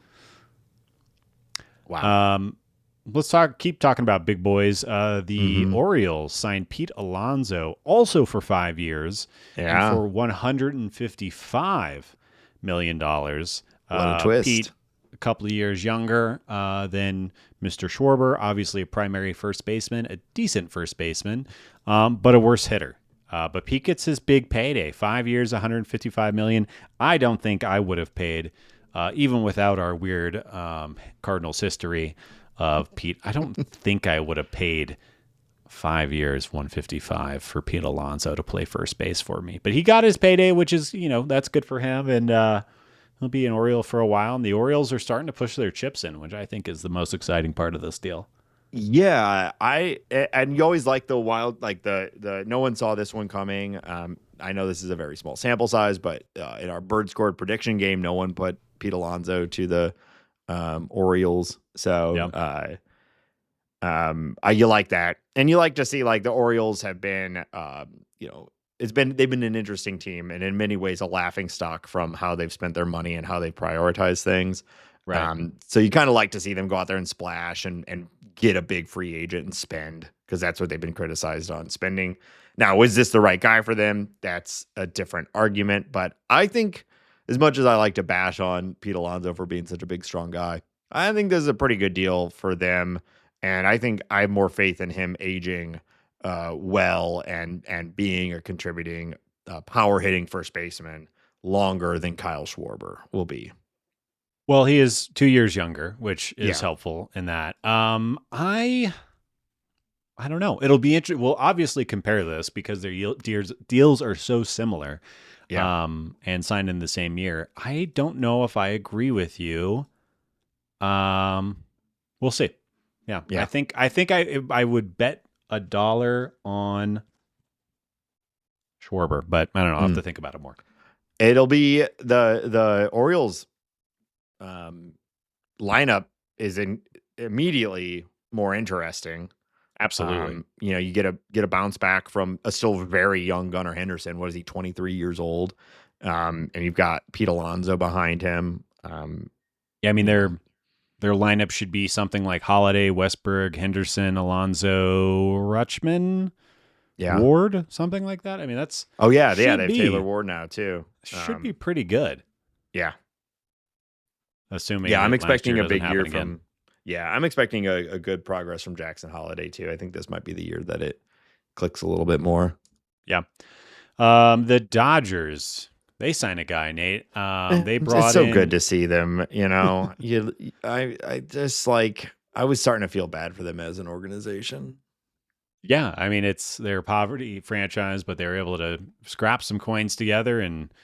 Wow. let's keep talking about big boys. The Orioles signed Pete Alonso also for 5 years and Yeah. for $155 million. What a twist. Pete, a couple of years younger than Mr. Schwarber, obviously a primary first baseman, a decent first baseman, but a worse hitter. But Pete gets his big payday, 5 years, $155 million. I don't think I would have paid, even without our weird Cardinals history of Pete. I don't think I would have paid 5 years, 155 for Pete Alonso to play first base for me. But he got his payday, which is, that's good for him. And he'll be an Oriole for a while. And the Orioles are starting to push their chips in, which I think is the most exciting part of this deal. Yeah, and you always like the wild, like the no one saw this one coming. I know this is a very small sample size, but in our bird scored prediction game, no one put Pete Alonso to the Orioles. So Yep. you like that, and you like to see like the Orioles have been, they've been an interesting team, and in many ways a laughing stock from how they've spent their money and how they prioritize things. Right. So you kind of like to see them go out there and splash and get a big free agent and spend, because that's what they've been criticized on spending. Now, is this the right guy for them? That's a different argument. But I think, as much as I like to bash on Pete Alonso for being such a big, strong guy, I think this is a pretty good deal for them. And I think I have more faith in him aging well and being a contributing power hitting first baseman longer than Kyle Schwarber will be. Well, he is 2 years younger, which is helpful in that. I don't know. It'll be interesting. We'll obviously compare this because their deals are so similar. Yeah. And signed in the same year. I don't know if I agree with you. We'll see. Yeah. I think I would bet $1 on Schwarber, but I don't know. I'll have to think about it more. It'll be the Orioles lineup is immediately more interesting. Absolutely. You get a bounce back from a still very young Gunnar Henderson. What is he, 23 years old? And you've got Pete Alonso behind him. Yeah, I mean their lineup should be something like Holiday, Westberg, Henderson, Alonso, Rutschman, Ward, something like that. I mean that's they have Taylor Ward now too. Should be pretty good. Yeah. Assuming I'm expecting a big year again. from. Yeah, I'm expecting a good progress from Jackson Holiday too. I think this might be the year that it clicks a little bit more. Yeah. The Dodgers, they signed a guy, Nate. They brought it's so good to see them, I just I was starting to feel bad for them as an organization. Yeah, I mean it's their poverty franchise, but they were able to scrap some coins together and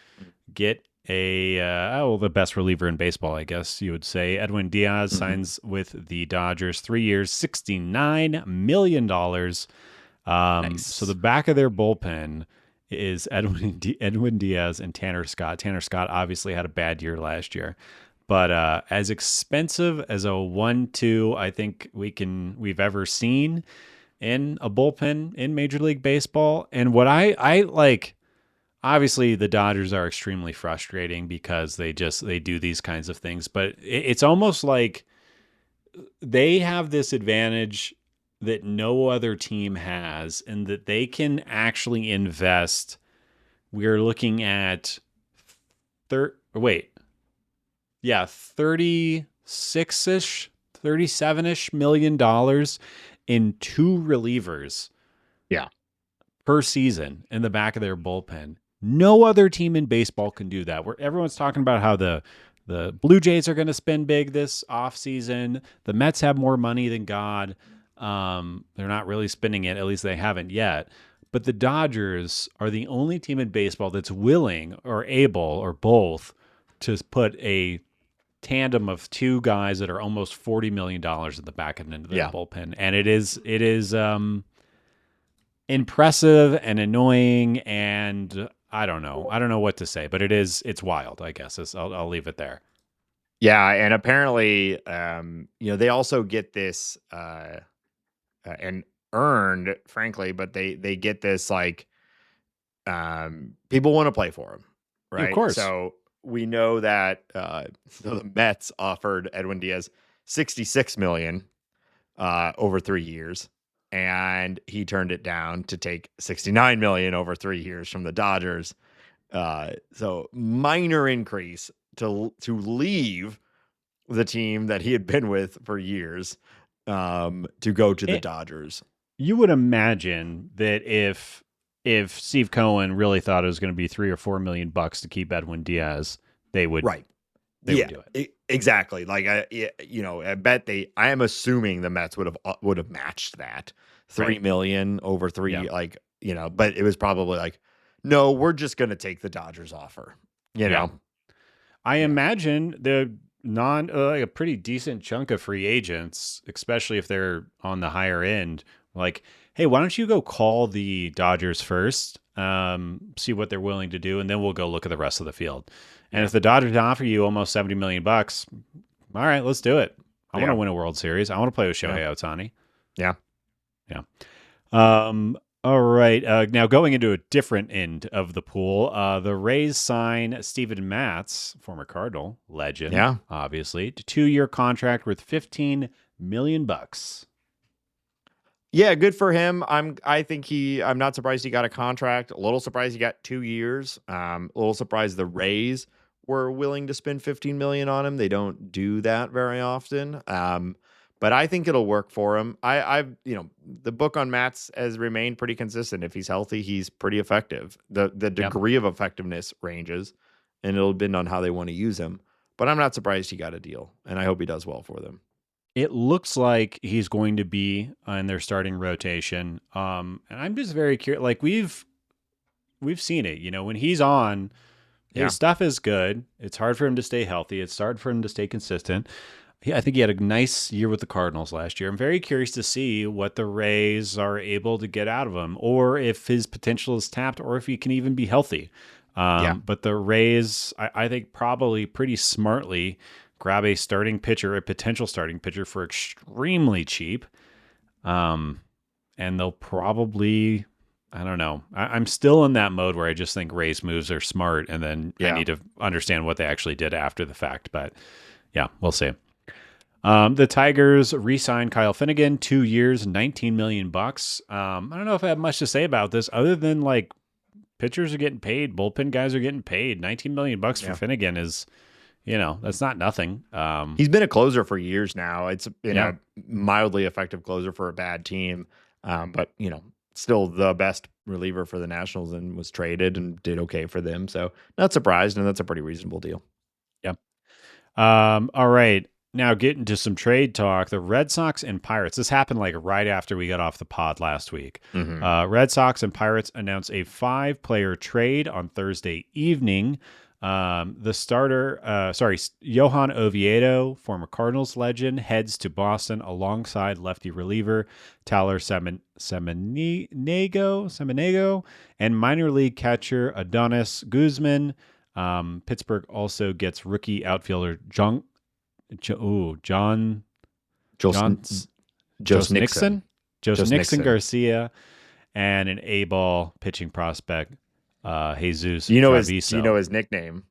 get the best reliever in baseball, I guess you would say. Edwin Díaz signs with the Dodgers, 3 years, $69 million. Nice. So the back of their bullpen is Edwin Díaz and Tanner Scott. Tanner Scott obviously had a bad year last year, but as expensive as a 1-2 I think we've ever seen in a bullpen in Major League Baseball. And what I like. Obviously, the Dodgers are extremely frustrating because they do these kinds of things, but it's almost like they have this advantage that no other team has, and that they can actually invest. We're looking at 36-ish, $37-ish million in 2 relievers. Yeah. Per season in the back of their bullpen. No other team in baseball can do that. Where everyone's talking about how the Blue Jays are going to spend big this offseason. The Mets have more money than God. They're not really spending it. At least they haven't yet. But the Dodgers are the only team in baseball that's willing or able or both to put a tandem of 2 guys that are almost $40 million at the back end of their bullpen. And it is impressive and annoying, and I don't know what to say, but it's wild, I guess. I'll leave it there. Yeah, and apparently they also get this and earned, frankly, but they get this people want to play for him, right? Of course. So we know that the Mets offered Edwin Díaz $66 million. over 3 years, and he turned it down to take $69 million over 3 years from the Dodgers. So minor increase to leave the team that he had been with for years, to go to the Dodgers. You would imagine that if Steve Cohen really thought it was going to be $3 or $4 million to keep Edwin Díaz, they would would do it. Exactly. Like I bet I am assuming the Mets would have matched that $3 million over 3, but it was probably like, no, we're just going to take the Dodgers offer. You know, I imagine the a pretty decent chunk of free agents, especially if they're on the higher end, like, hey, why don't you go call the Dodgers first, see what they're willing to do, and then we'll go look at the rest of the field. And if the Dodgers offer you almost $70 million, all right, let's do it. I want to win a World Series. I want to play with Shohei Ohtani. Yeah. All right. Now going into a different end of the pool, the Rays sign Steven Matz, former Cardinal legend, obviously, to 2-year contract worth $15 million. Yeah, good for him. I'm not surprised he got a contract. A little surprised he got 2 years. A little surprised the Rays were willing to spend $15 million on him. They don't do that very often. But I think it'll work for him. The book on Matz has remained pretty consistent. If he's healthy, he's pretty effective. The degree of effectiveness ranges, and it'll depend on how they want to use him. But I'm not surprised he got a deal, and I hope he does well for them. It looks like he's going to be in their starting rotation. And I'm just very curious. Like we've seen it, when he's on, his stuff is good. It's hard for him to stay healthy. It's hard for him to stay consistent. I think he had a nice year with the Cardinals last year. I'm very curious to see what the Rays are able to get out of him, or if his potential is tapped, or if he can even be healthy. But the Rays, I think, probably pretty smartly grab a potential starting pitcher for extremely cheap. And they'll probably, I don't know. I'm still in that mode where I just think Rays moves are smart, and then I need to understand what they actually did after the fact. But yeah, we'll see. The Tigers re-signed Kyle Finnegan, 2 years, $19 million. I don't know if I have much to say about this other than like pitchers are getting paid, bullpen guys are getting paid. $19 million for Finnegan is, that's not nothing. He's been a closer for years now. It's been a mildly effective closer for a bad team, but still the best reliever for the Nationals, and was traded and did okay for them. So not surprised, and that's a pretty reasonable deal. Yep. All right. Now getting to some trade talk, the Red Sox and Pirates. This happened like right after we got off the pod last week. Mm-hmm. Red Sox and Pirates announced a 5-player trade on Thursday evening. The starter, Johan Oviedo, former Cardinals legend, heads to Boston alongside lefty reliever Tyler Semenego and minor league catcher Adonis Guzman. Pittsburgh also gets rookie outfielder Joe Nixon Garcia, and an A-ball pitching prospect, Jesus. You know his nickname.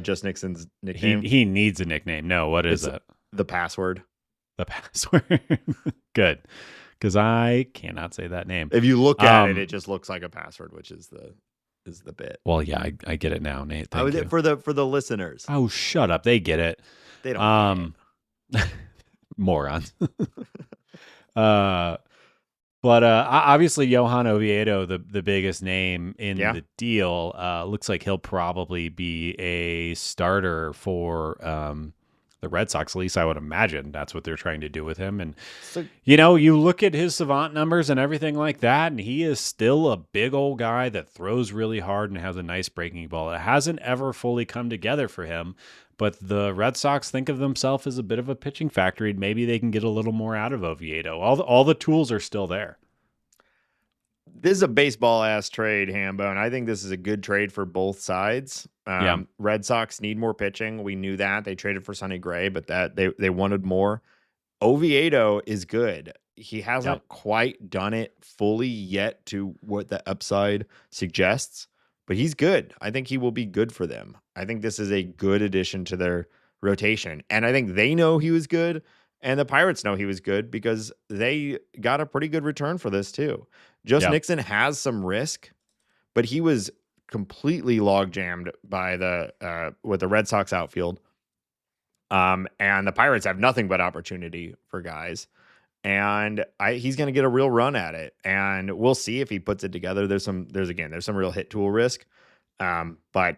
Just Nixon's nickname. He needs a nickname. No, what is it? The password. The password. Good, because I cannot say that name. If you look at it, it just looks like a password, which is the bit. Well, yeah, I get it now, Nate. Thank you. For the listeners. Oh, shut up! They get it. They don't. Morons. But obviously Johan Oviedo, the biggest name in the deal, looks like he'll probably be a starter for the Red Sox. At least I would imagine that's what they're trying to do with him. And, you look at his savant numbers and everything like that, and he is still a big old guy that throws really hard and has a nice breaking ball. It hasn't ever fully come together for him, but the Red Sox think of themselves as a bit of a pitching factory. And maybe they can get a little more out of Oviedo. All the tools are still there. This is a baseball-ass trade, Hambo, and I think this is a good trade for both sides. Red Sox need more pitching. We knew that. They traded for Sonny Gray, but that they wanted more. Oviedo is good. He hasn't quite done it fully yet to what the upside suggests, but he's good. I think he will be good for them. I think this is a good addition to their rotation, and I think they know he was good, And the Pirates know he was good because they got a pretty good return for this too. Joe Nixon has some risk, but he was completely log jammed by with the Red Sox outfield. And the Pirates have nothing but opportunity for guys. And he's going to get a real run at it, and we'll see if he puts it together. There's some real hit tool risk, but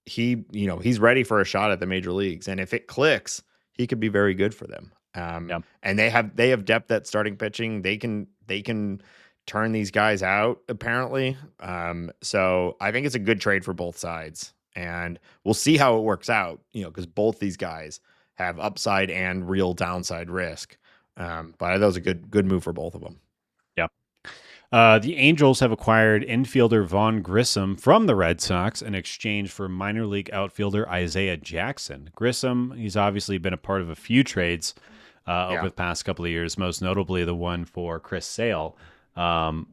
he's ready for a shot at the major leagues, and if it clicks, he could be very good for them. And they have depth at starting pitching. They can turn these guys out apparently. So I think it's a good trade for both sides, and we'll see how it works out. Because both these guys have upside and real downside risk. But that was a good move for both of them. Yeah. The Angels have acquired infielder Vaughn Grissom from the Red Sox in exchange for minor league outfielder Isaiah Jackson. Grissom, he's obviously been a part of a few trades over the past couple of years, most notably the one for Chris Sale. But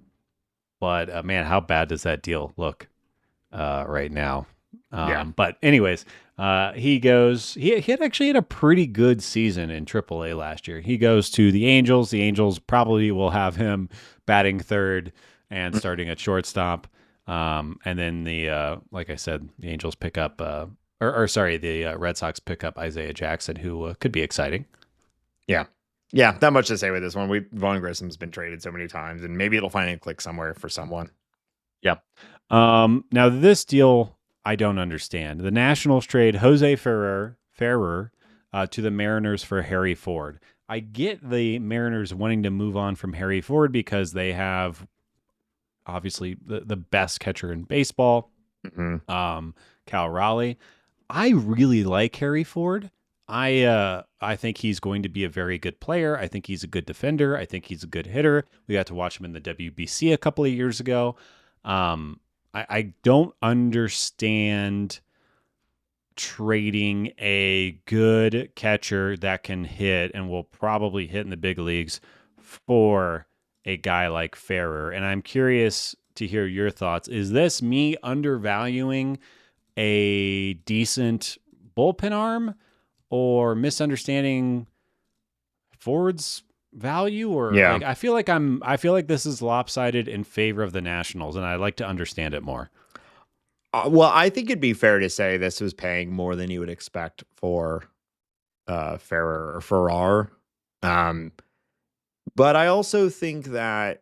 man, how bad does that deal look right now? But anyways, he had a pretty good season in AAA last year. He goes to the Angels. The Angels probably will have him batting third and starting at shortstop. And then like I said, the Angels pick up, the Red Sox pick up Isaiah Jackson, who could be exciting. Yeah. Yeah. Not much to say with this one. Vaughn Grissom's been traded so many times, and maybe it'll finally click somewhere for someone. Yeah. Now this deal, I don't understand. The Nationals trade Jose Ferrer to the Mariners for Harry Ford. I get the Mariners wanting to move on from Harry Ford because they have obviously the best catcher in baseball, Cal Raleigh. I really like Harry Ford. I think he's going to be a very good player. I think he's a good defender. I think he's a good hitter. We got to watch him in the WBC a couple of years ago. I don't understand trading a good catcher that can hit and will probably hit in the big leagues for a guy like Ferrer. And I'm curious to hear your thoughts. Is this me undervaluing a decent bullpen arm or misunderstanding Ford's value? Or I feel like this is lopsided in favor of the Nationals, and I'd like to understand it more. Well, I think it'd be fair to say this was paying more than you would expect for Ferrer or Farrar. But I also think that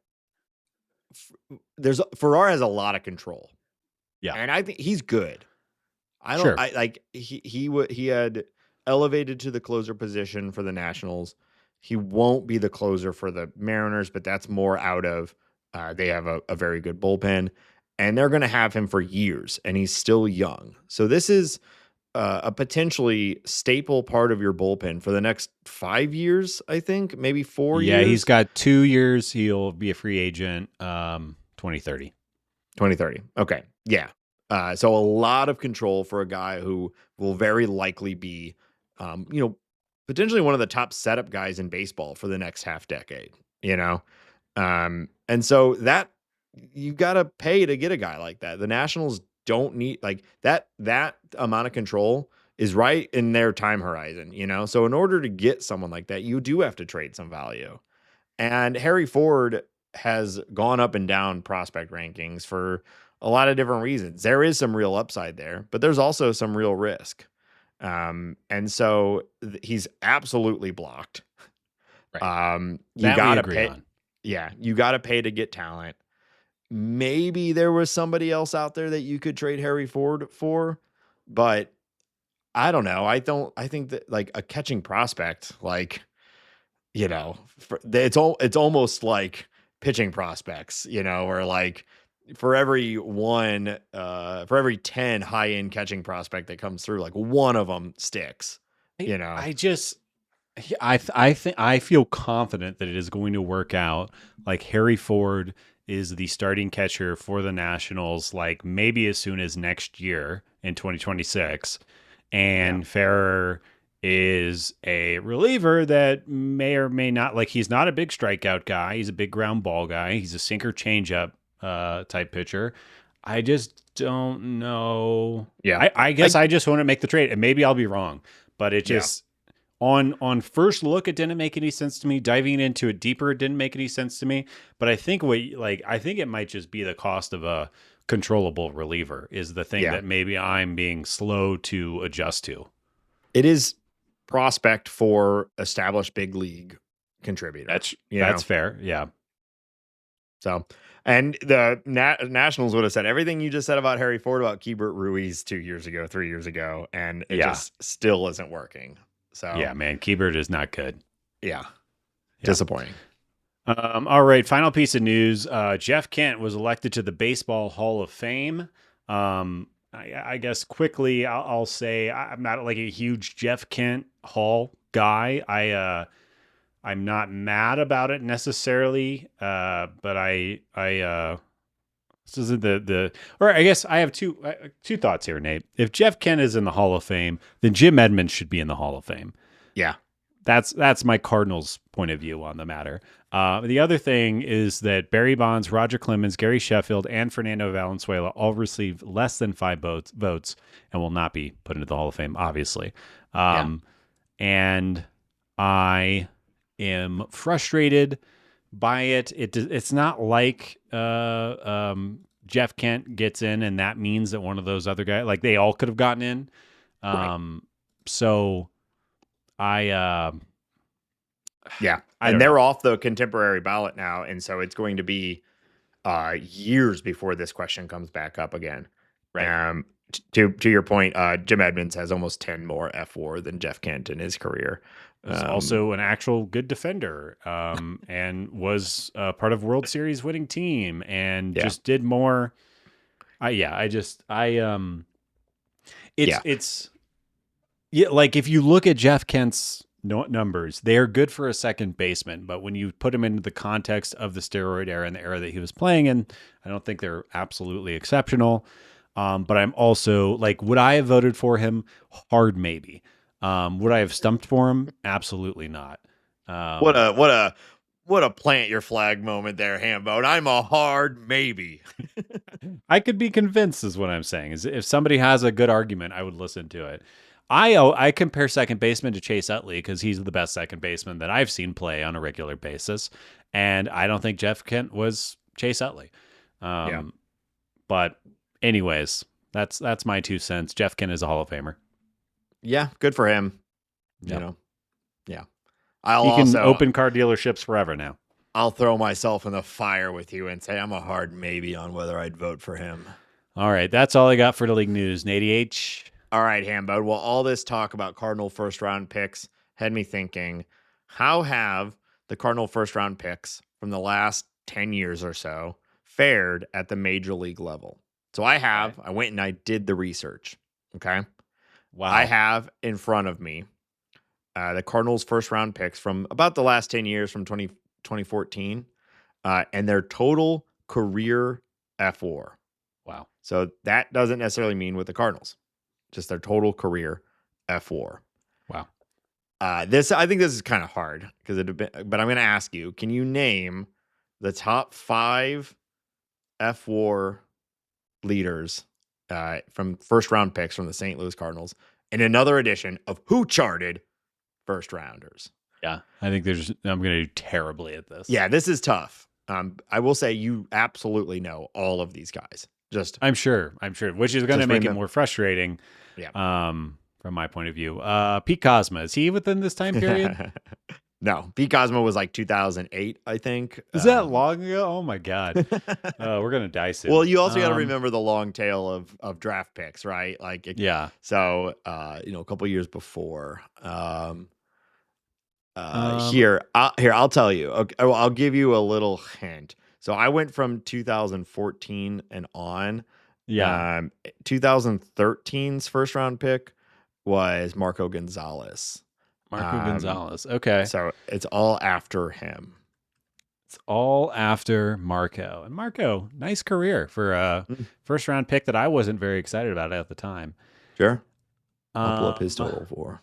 Farrar has a lot of control. Yeah. And I think he's good. He had elevated to the closer position for the Nationals. He won't be the closer for the Mariners, but that's more out of they have a very good bullpen, and they're going to have him for years, and he's still young. So this is a potentially staple part of your bullpen for the next 5 years, I think, maybe 4 years. Yeah, he's got 2 years. He'll be a free agent 2030. 2030. Okay. Yeah. So a lot of control for a guy who will very likely be, potentially one of the top setup guys in baseball for the next half decade, and so that you got to pay to get a guy like that. The Nationals don't need that amount of control is right in their time horizon, so in order to get someone like that, you do have to trade some value. And Harry Ford has gone up and down prospect rankings for a lot of different reasons. There is some real upside there, but there's also some real risk. And so he's absolutely blocked. Right. You got to pay. Yeah. You got to pay to get talent. Maybe there was somebody else out there that you could trade Harry Ford for, but I don't know. I think that a catching prospect, it's almost like pitching prospects, or for every 10 high end catching prospect that comes through, one of them sticks, I think I feel confident that it is going to work out. Harry Ford is the starting catcher for the Nationals, maybe as soon as next year in 2026. And Ferrer is a reliever that may or may not, he's not a big strikeout guy. He's a big ground ball guy. He's a sinker changeup type pitcher. I just don't know. Yeah. I guess I just want to make the trade, and maybe I'll be wrong, but it just, On first look, it didn't make any sense to me. Diving into it deeper, it didn't make any sense to me. But I think I think it might just be the cost of a controllable reliever is the thing that maybe I'm being slow to adjust to. It is prospect for established big league contributor. That's fair. Yeah. So, and the Nationals would have said everything you just said about Harry Ford about Keibert Ruiz 2 years ago, 3 years ago, and it just still isn't working. So yeah, man, Keibert is not good. Yeah. Disappointing. All right, final piece of news. Jeff Kent was elected to the Baseball Hall of Fame. I guess quickly, I'll say I'm not like a huge Jeff Kent Hall guy. I'm not mad about it necessarily, but this isn't or I guess I have two thoughts here, Nate. If Jeff Kent is in the Hall of Fame, then Jim Edmonds should be in the Hall of Fame. Yeah. That's my Cardinals point of view on the matter. The other thing is that Barry Bonds, Roger Clemens, Gary Sheffield, and Fernando Valenzuela all received less than 5 votes and will not be put into the Hall of Fame, obviously. And I am frustrated by it. It's not like Jeff Kent gets in, and that means that one of those other guys, like they all could have gotten in. So and they're off the contemporary ballot now, and so it's going to be years before this question comes back up again. Right. To your point, Jim Edmonds has almost 10 more F4 than Jeff Kent in his career. He's also an actual good defender, and was part of World Series winning team, and just did more. It's like if you look at Jeff Kent's numbers, they are good for a second baseman, but when you put him into the context of the steroid era and the era that he was playing in, I don't think they're absolutely exceptional. But I'm also like, would I have voted for him? Hard maybe. Would I have stumped for him? Absolutely not. What a plant your flag moment there, Hambo. And I'm a hard maybe. I could be convinced is what I'm saying. Is if somebody has a good argument, I would listen to it. I compare second baseman to Chase Utley because he's the best second baseman that I've seen play on a regular basis. And I don't think Jeff Kent was Chase Utley. But anyways, that's my 2 cents. Jeff Kent is a Hall of Famer. Yeah, good for him. You know, he can open car dealerships forever now. I'll throw myself in the fire with you and say I'm a hard maybe on whether I'd vote for him. All right, that's all I got for the league news. Nady H. All right, Hambo. Well, all this talk about Cardinal first-round picks had me thinking, how have the Cardinal first-round picks from the last 10 years or so fared at the major league level? So I went and I did the research, okay? Wow. I have in front of me the Cardinals first-round picks from about the last 10 years from 2014 and their total career F4. Wow. So that doesn't necessarily mean with the Cardinals. Just their total career F4. Wow. I think this is kind of hard but I'm going to ask you, can you name the top 5 F4 leaders from first round picks from the St. Louis Cardinals in another edition of Who Charted First Rounders? Yeah. I think I'm going to do terribly at this. Yeah, this is tough. I will say you absolutely know all of these guys. I'm sure, which is going to make it more frustrating. Yeah. From my point of view, Pete Kozma, is he within this time period? No, Pete Kozma was like 2008, I think. Is that long ago? Oh my God. We're going to die soon. Well, you also got to remember the long tail of draft picks, right? So, a couple years before, here, I'll tell you. Okay, I'll give you a little hint. So I went from 2014 and on. Yeah. 2013's first round pick was Marco Gonzalez. Okay. So it's all after him. It's all after Marco. And Marco, nice career for a first round pick that I wasn't very excited about at the time. Sure. I'll pull up his total for.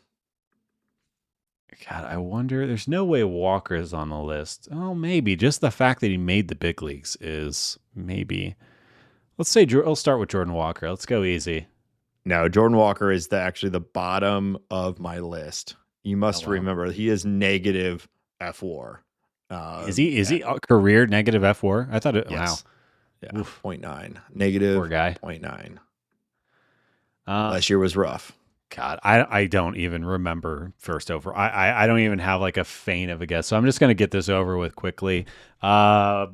God, I wonder. There's no way Walker is on the list. Oh, maybe. Just the fact that he made the big leagues is maybe. Let's start with Jordan Walker. Let's go easy. No, Jordan Walker is actually the bottom of my list. You must wow. remember he is negative F4. Is he a career negative F4? I thought it. Yes. Wow. Yeah. 0.9. Negative Poor guy. 0.9. Last year was rough. God, I don't even remember first over. I don't even have like a feint of a guess. So I'm just gonna get this over with quickly. Was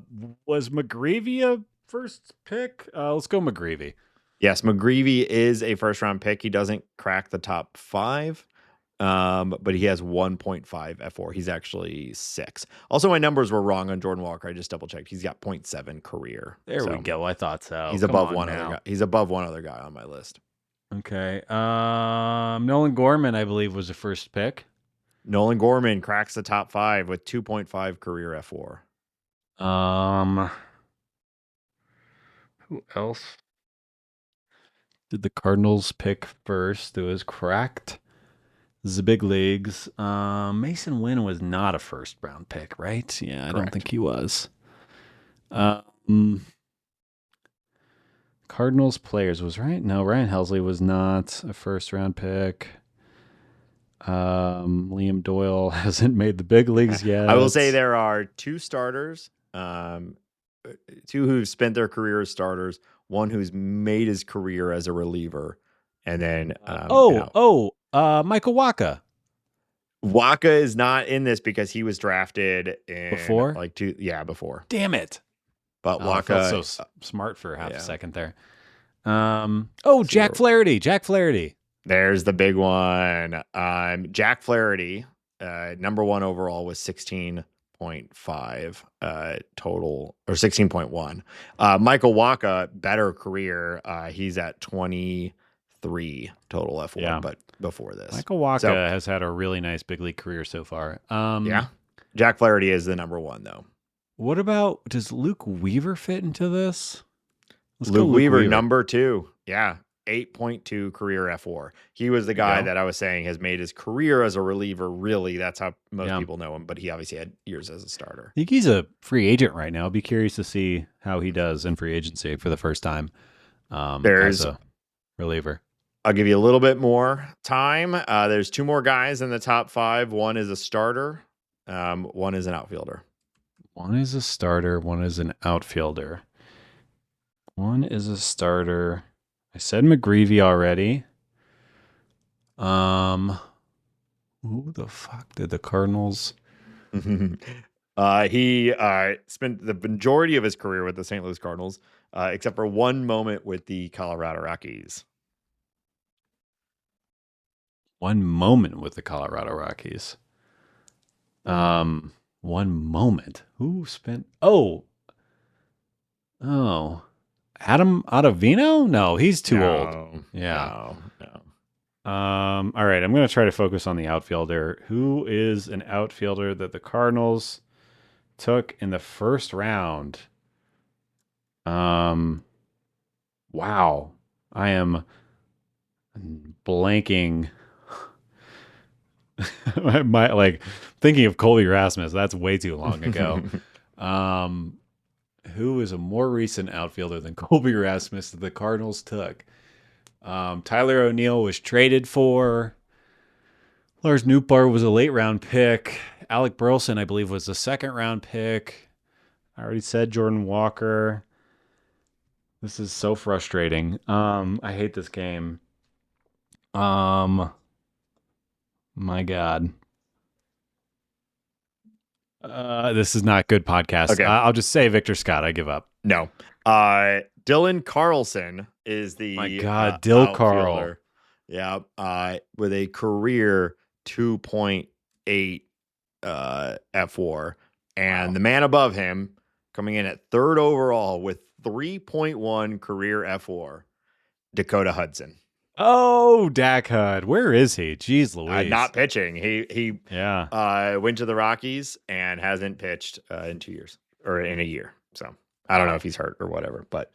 McGreevy a first pick? Let's go McGreevy. Yes, McGreevy is a first round pick. He doesn't crack the top 5. But he has 1.5 F4. He's actually 6. Also, my numbers were wrong on Jordan Walker. I just double checked. He's got 0.7 career. There we go. I thought so. He's above one other guy. He's above one other guy on my list. Okay. Nolan Gorman, I believe, was the first pick. Nolan Gorman cracks the top 5 with 2.5 career F4. Who else did the Cardinals pick first? It was cracked. This is the big leagues. Mason Wynn was not a first round pick, right? Yeah, I don't think he was. Cardinals players was right. No, Ryan Helsley was not a first round pick. Liam Doyle hasn't made the big leagues yet. I will say there are 2 starters, 2 who've spent their career as starters, one who's made his career as a reliever, and then Michael Wacha. Wacha is not in this because he was drafted in before. Before. Damn it! But Wacha, I felt so smart for half a second there. So Jack Flaherty. Jack Flaherty. There's the big one. Jack Flaherty, number 1 overall was 16.5 total, or 16.1. Michael Wacha, better career. He's at 23 total F1, but before this. Michael Wacha has had a really nice big league career so far. Jack Flaherty is the number 1, though. What about, does Luke Weaver fit into this? Luke Weaver, number 2. Yeah. 8.2 career F4. He was the guy that I was saying has made his career as a reliever. Really, that's how most people know him. But he obviously had years as a starter. I think he's a free agent right now. I'll be curious to see how he does in free agency for the first time as a reliever. I'll give you a little bit more time. There's 2 more guys in the top 5. One is a starter. One is an outfielder. One is a starter. One is an outfielder. One is a starter. I said McGreevy already. Who the fuck did the Cardinals? He spent the majority of his career with the St. Louis Cardinals, except for one moment with the Colorado Rockies. One moment with the Colorado Rockies. One moment. Who spent? Oh. Adam Ottavino? No, he's too old. Yeah. No. All right, I'm going to try to focus on the outfielder. Who is an outfielder that the Cardinals took in the first round? Wow. I am blanking. Thinking of Colby Rasmus, that's way too long ago. Who is a more recent outfielder than Colby Rasmus that the Cardinals took? Tyler O'Neill was traded for. Lars Nootbaar was a late round pick. Alec Burleson, I believe, was a second round pick. I already said Jordan Walker. This is so frustrating. I hate this game. My God. This is not good podcast. Okay. I'll just say Victor Scott. I give up. No. Dylan Carlson is the my God, Dill Carl. Yeah. With a career 2.8 F4. And the man above him coming in at 3rd overall with 3.1 career F4, Dakota Hudson. Oh, Dak Hud. Where is he? Jeez Louise. Not pitching. He went to the Rockies and hasn't pitched in 2 years or in a year. So I don't know if he's hurt or whatever. But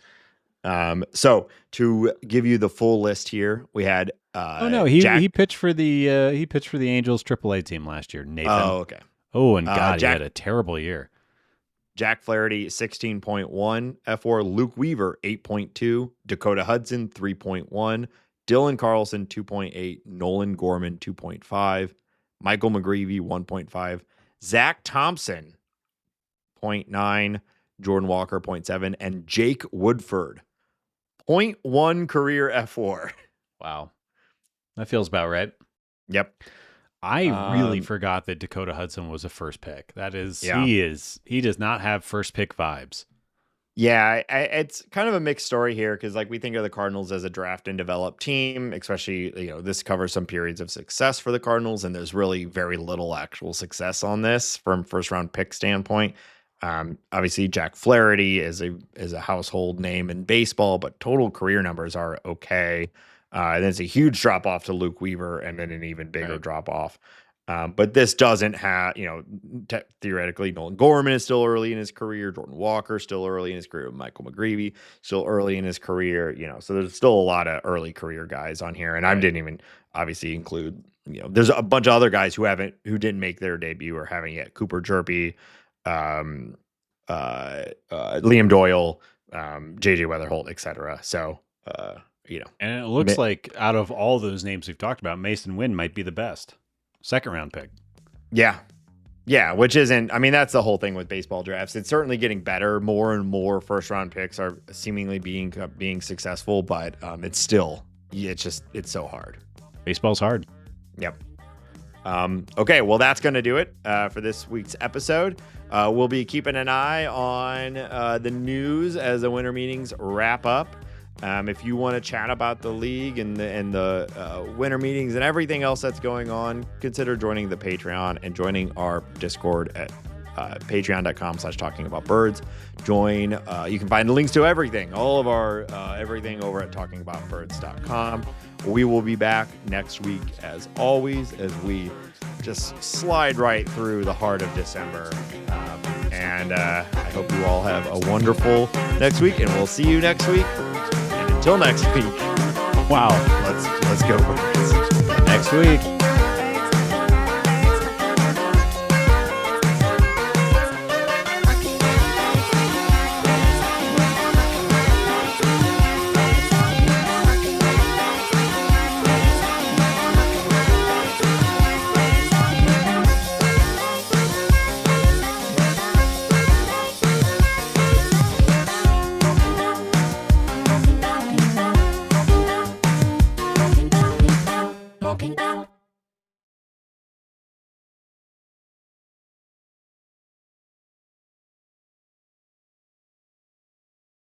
so to give you the full list here, we had he pitched for the Angels AAA team last year. Nathan. Oh, okay. Oh, and God, he had a terrible year. Jack Flaherty 16.1 F4, Luke Weaver 8.2, Dakota Hudson 3.1. Dylan Carlson 2.8, Nolan Gorman 2.5, Michael McGreevy, 1.5. Zach Thompson, 0.9. Jordan Walker, 0.7. And Jake Woodford, 0.1 career F4. Wow. That feels about right. Yep. I really forgot that Dakota Hudson was a first pick. He does not have first pick vibes. Yeah, it's kind of a mixed story here because we think of the Cardinals as a draft and develop team, especially, this covers some periods of success for the Cardinals, and there's really very little actual success on this from first round pick standpoint. Obviously, Jack Flaherty is a household name in baseball, but total career numbers are okay. And then it's a huge drop off to Luke Weaver, and then an even bigger drop off. But this doesn't have, theoretically, Nolan Gorman is still early in his career. Jordan Walker still early in his career. Michael McGreevy still early in his career. So there's still a lot of early career guys on here, and I didn't even obviously include. There's a bunch of other guys who didn't make their debut or haven't yet. Cooper Jerpy, Liam Doyle, JJ Weatherholt, etc. So. And it looks like out of all those names we've talked about, Mason Wynn might be the best second round pick. Yeah, which isn't. I mean, that's the whole thing with baseball drafts. It's certainly getting better. More and more first round picks are seemingly being successful, but it's still it's so hard. Baseball's hard. Yep. Okay, well, that's going to do it for this week's episode. We'll be keeping an eye on the news as the winter meetings wrap up. If you want to chat about the league and the winter meetings and everything else that's going on, consider joining the Patreon and joining our Discord at patreon.com/talkingaboutbirds. Join. You can find the links to everything, all of our everything over at talkingaboutbirds.com. We will be back next week as always, as we just slide right through the heart of December. And I hope you all have a wonderful next week, and we'll see you next week. Until next week. Wow. Let's go. Next week.